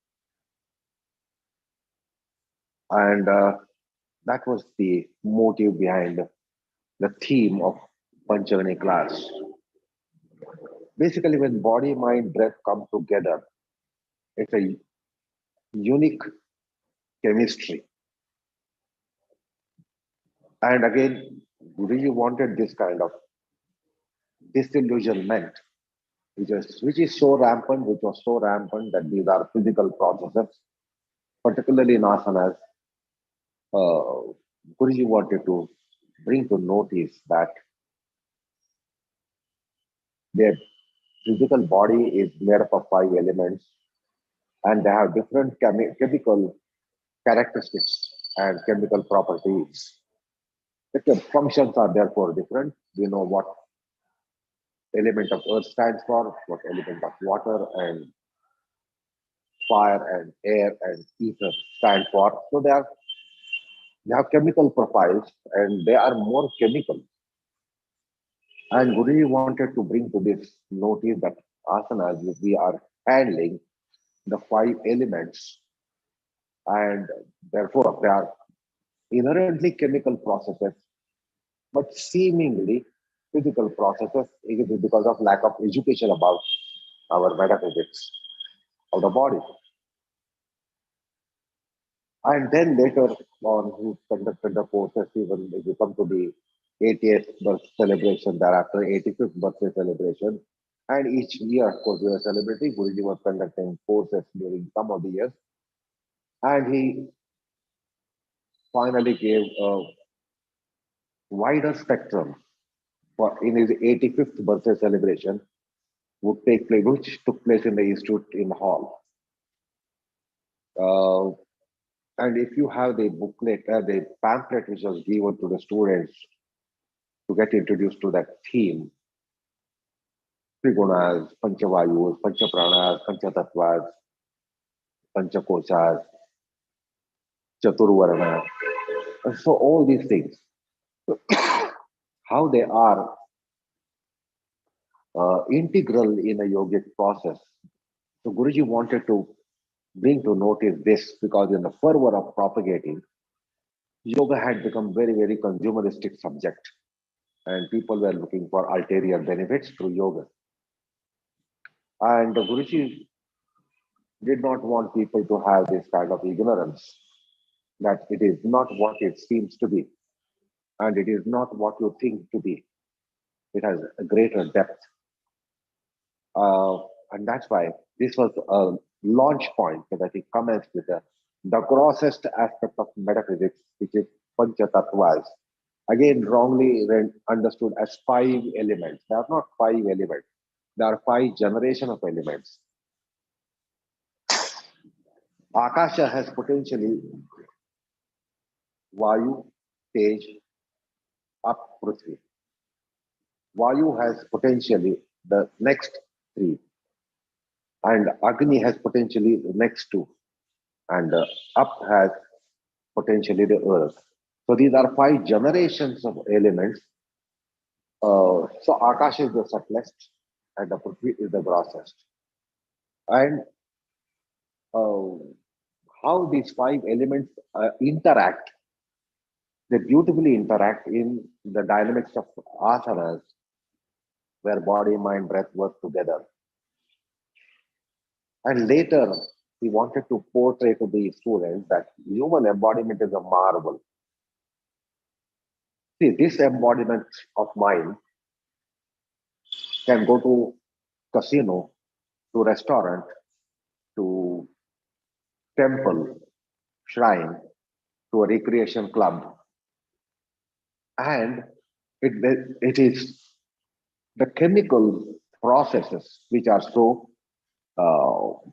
K: And that was the motive behind the theme of Panchgani class. Basically, when body, mind, breath come together, it's a unique chemistry. And again, Guruji wanted this kind of disillusionment, which is so rampant, which was so rampant that these are physical processes, particularly in asanas. Guruji wanted to bring to notice that their physical body is made up of 5 elements and they have different chemical characteristics and chemical properties. The functions are therefore different. We know what element of earth stands for, what element of water and fire and air and ether stand for. So they are They have chemical profiles and they are more chemical. And Guruji wanted to bring to this notice that asanas, we are handling the 5 elements, and therefore they are inherently chemical processes, but seemingly physical processes. It is because of lack of education about our metaphysics of the body. And then later on, he conducted the courses, even if you come to the 80th birth celebration, thereafter 85th birthday celebration. And each year, of course, we were celebrating. Guruji was conducting courses during some of the years. And he finally gave a wider spectrum for in his 85th birthday celebration, which took place in the institute in the hall. And if you have the booklet, the pamphlet which was given to the students to get introduced to that theme, Trigunas, Panchavayus, Panchapranas, Panchatatvas, Panchakoshas, Chaturvarna. So all these things, how they are integral in a yogic process. So Guruji wanted to bring to notice this because in the fervor of propagating, yoga had become very, very consumeristic subject, and people were looking for ulterior benefits through yoga. And Guruji did not want people to have this kind of ignorance that it is not what it seems to be, and it is not what you think to be. It has a greater depth. And that's why this was a launch point that he commenced with the grossest aspect of metaphysics, which is Panchatattvas. Again, wrongly understood as 5 elements. They are not 5 elements. There are 5 generations of elements. Akasha has potentially Vayu, Tej, Up, Prithvi. Vayu has potentially the next 3. And Agni has potentially the next 2. And Up has potentially the earth. So these are 5 generations of elements. So Akasha is the subtlest and the Prithvi is the grossest. And how these 5 elements interact, they beautifully interact in the dynamics of asanas, where body, mind, breath work together. And later, he wanted to portray to the students that human embodiment is a marvel. See, this embodiment of mind can go to casino, to restaurant, to temple, shrine, to a recreation club. And it is the chemical processes which are so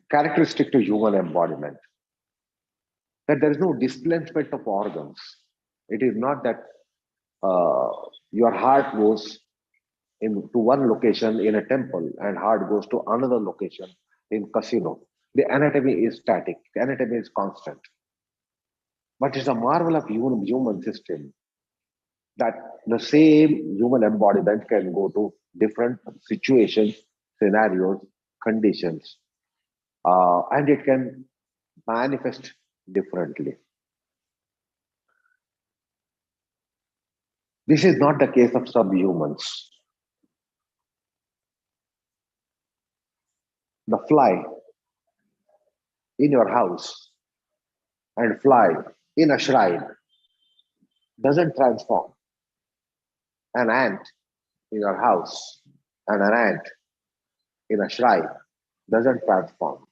K: characteristic to human embodiment, that there is no displacement of organs. It is not that your heart goes to one location in a temple and heart goes to another location in casino. The anatomy is static, the anatomy is constant. But it's a marvel of human system that the same human embodiment can go to different situations, scenarios, conditions, and it can manifest differently. This is not the case of subhumans. The fly in your house and fly in a shrine doesn't transform. An ant in your house and an ant in a shrine doesn't transform.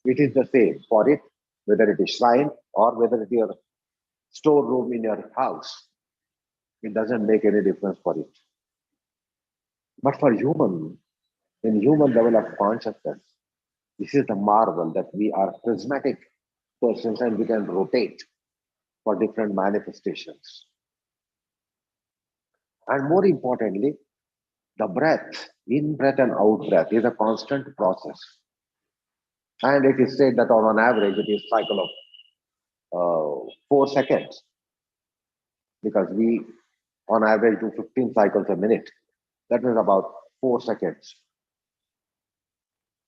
K: It is the same for it, whether it is shrine or whether it is your storeroom in your house. It doesn't make any difference for it. But for human, in human level of consciousness, this is the marvel that we are prismatic persons and we can rotate for different manifestations. And more importantly, the breath, in breath and out breath, is a constant process. And it is said that on an average, it is a cycle of 4 seconds. because we on average do 15 cycles a minute. That is about 4 seconds.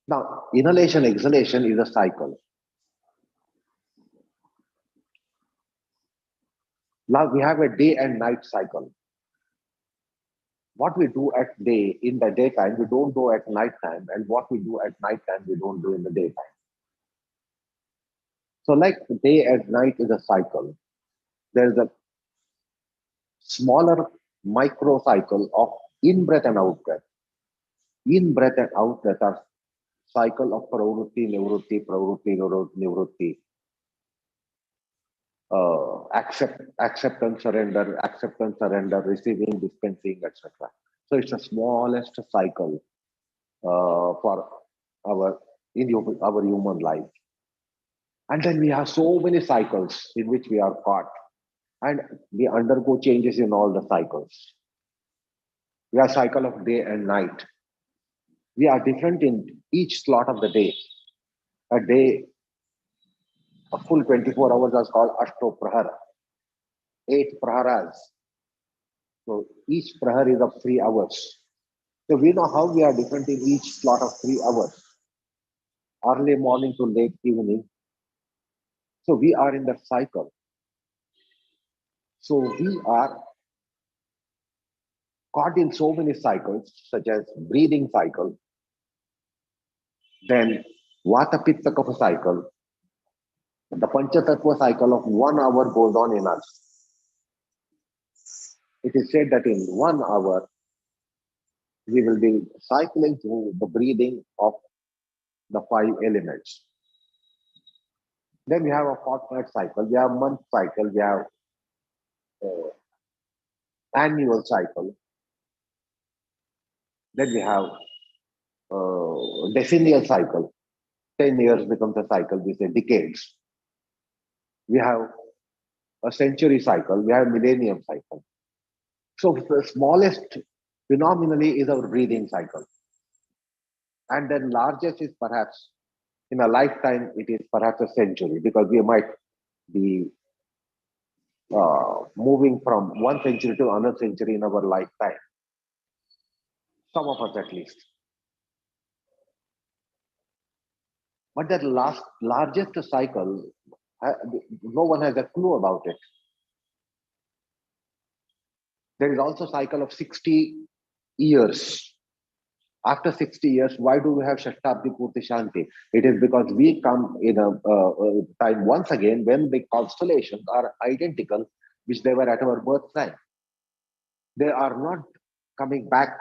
K: Now, inhalation, exhalation is a cycle. Now we have a day and night cycle. What we do at day in the daytime, we don't do at night time, and what we do at night time, we don't do in the daytime. So like day and night is a cycle. There's a smaller micro cycle of in-breath and out-breath. In-breath and out-breath are cycle of pravrutti, nivrutti, pravrutti, nivrutti. Acceptance, surrender, receiving, dispensing, etc. So it's the smallest cycle for our human life. And then we have so many cycles in which we are caught, and we undergo changes in all the cycles. We have cycle of day and night. We are different in each slot of the day. A day, a full 24 hours is called Ashto Prahara. 8 praharas. So each prahar is of 3 hours. So we know how we are different in each slot of 3 hours. Early morning to late evening. So we are in that cycle. So we are caught in so many cycles, such as breathing cycle, then Vata Pitta Kapha cycle. The Panchatattva cycle of 1 hour goes on in us. It is said that in 1 hour, we will be cycling through the breathing of the 5 elements. Then we have a fortnight cycle, we have month cycle, we have annual cycle. Then we have decennial cycle. 10 years becomes a cycle, we say decades. We have a century cycle, we have millennium cycle. So the smallest phenomenally is our breathing cycle. And then largest is perhaps, in a lifetime, it is perhaps a century, because we might be moving from one century to another century in our lifetime. Some of us at least. But that largest cycle, no one has a clue about it. There is also a cycle of 60 years. After 60 years, why do we have Shashtabdi Purti Shanti? It is because we come in a time once again when the constellations are identical, which they were at our birth time. They are not coming back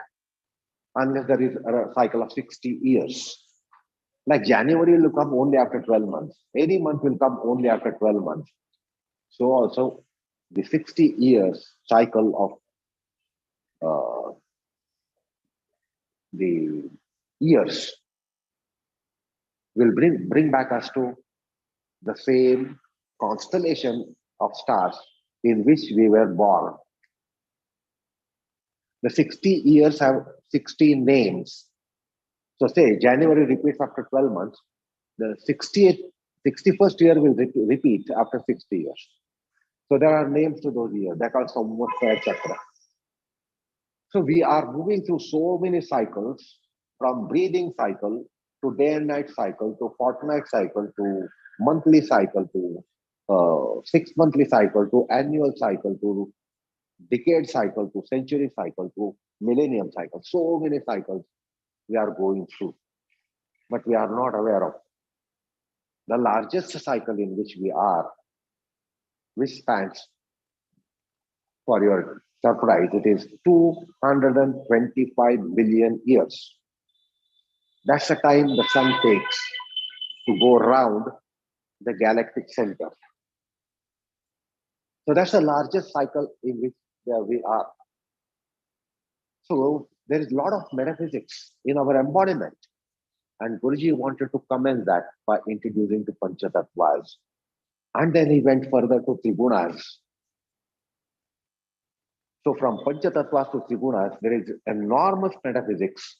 K: unless there is a cycle of 60 years. Like January will come only after 12 months. Any month will come only after 12 months. So also the 60 years cycle of the years will bring back us to the same constellation of stars in which we were born. The 60 years have 16 names. So say January repeats after 12 months, the 61st year will repeat after 60 years. So there are names to those years. That are Samvatsara Chakra. So we are moving through so many cycles, from breathing cycle to day and night cycle to fortnight cycle to monthly cycle to 6 monthly cycle to annual cycle to decade cycle to century cycle to millennium cycle. So many cycles we are going through, but we are not aware of. The largest cycle in which we are, which spans, for your surprise, it is 225 billion years. That's the time the sun takes to go around the galactic center. So that's the largest cycle in which we are. So there is a lot of metaphysics in our embodiment. And Guruji wanted to comment that by introducing to Panchatattvas. And then he went further to Trigunas. So from Panchatattvas to Trigunas, there is enormous metaphysics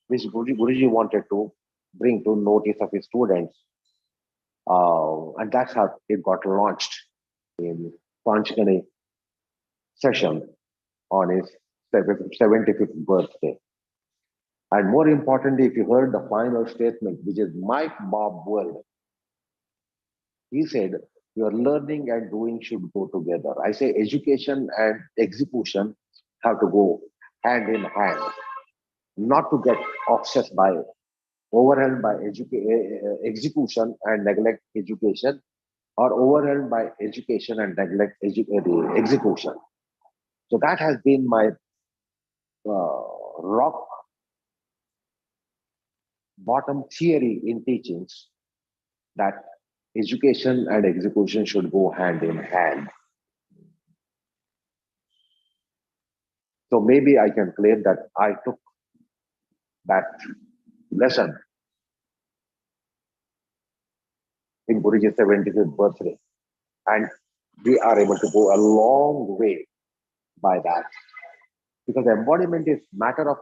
K: which Guruji wanted to bring to notice of his students. And that's how it got launched in Panchgani session on his 75th birthday. And more importantly, if you heard the final statement, which is Mike Bob word, he said, your learning and doing should go together. I say education and execution have to go hand in hand, not to get obsessed by, overwhelmed by execution and neglect education, or overwhelmed by education and neglect execution. So that has been my rock bottom theory in teachings, that education and execution should go hand in hand. So maybe I can claim that I took that lesson in Guruji's 75th birthday, and we are able to go a long way by that, because embodiment is matter of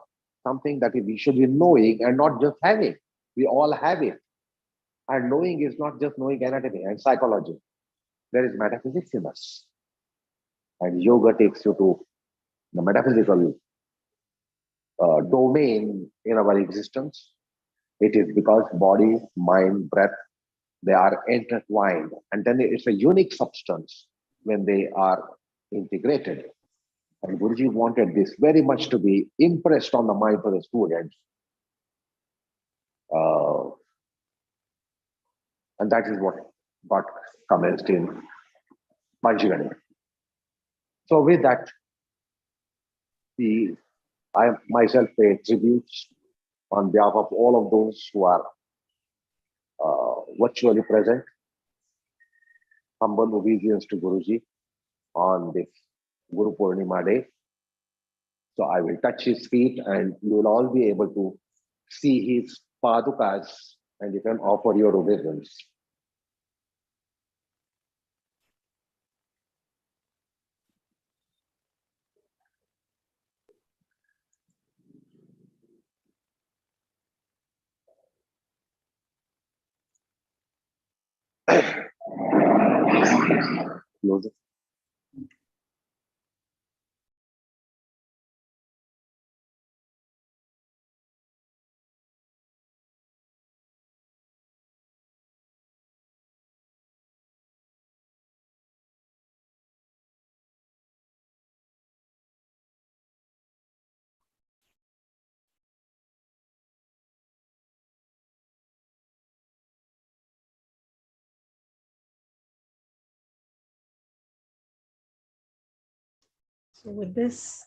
K: something that we should be knowing and not just having. We all have it, and knowing is not just knowing anatomy and psychology. There is metaphysics in us, and yoga takes you to the metaphysical domain in our existence. It is because body, mind, breath, they are intertwined, and then it's a unique substance when they are integrated. And Guruji wanted this very much to be impressed on the mind for the students. And that is what got commenced in Panchgani. So with that, I myself pay tributes on behalf of all of those who are virtually present. Humble obedience to Guruji on this Guru Purnima day. So I will touch his feet, and you will all be able to see his padukas, and you can offer your obeisance. Close it.
B: So with this,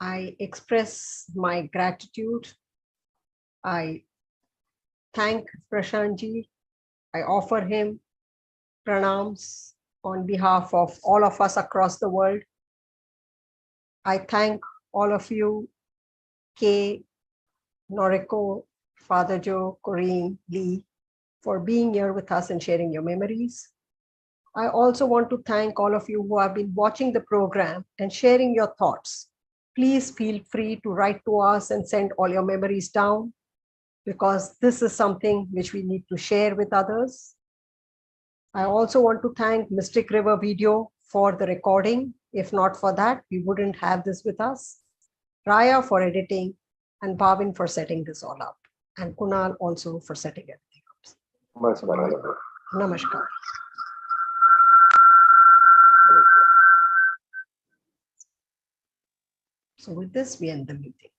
B: I express my gratitude. I thank Prashantji. I offer him pranams on behalf of all of us across the world. I thank all of you, Kay, Noriko, Father Joe, Corinne, Lee, for being here with us and sharing your memories. I also want to thank all of you who have been watching the program and sharing your thoughts. Please feel free to write to us and send all your memories down, because this is something which we need to share with others. I also want to thank Mystic River Video for the recording. If not for that, we wouldn't have this with us. Raya for editing, and Bhavin for setting this all up, and Kunal also for setting everything up.
K: Namaskar.
B: Namaskar. So with this, we end the meeting.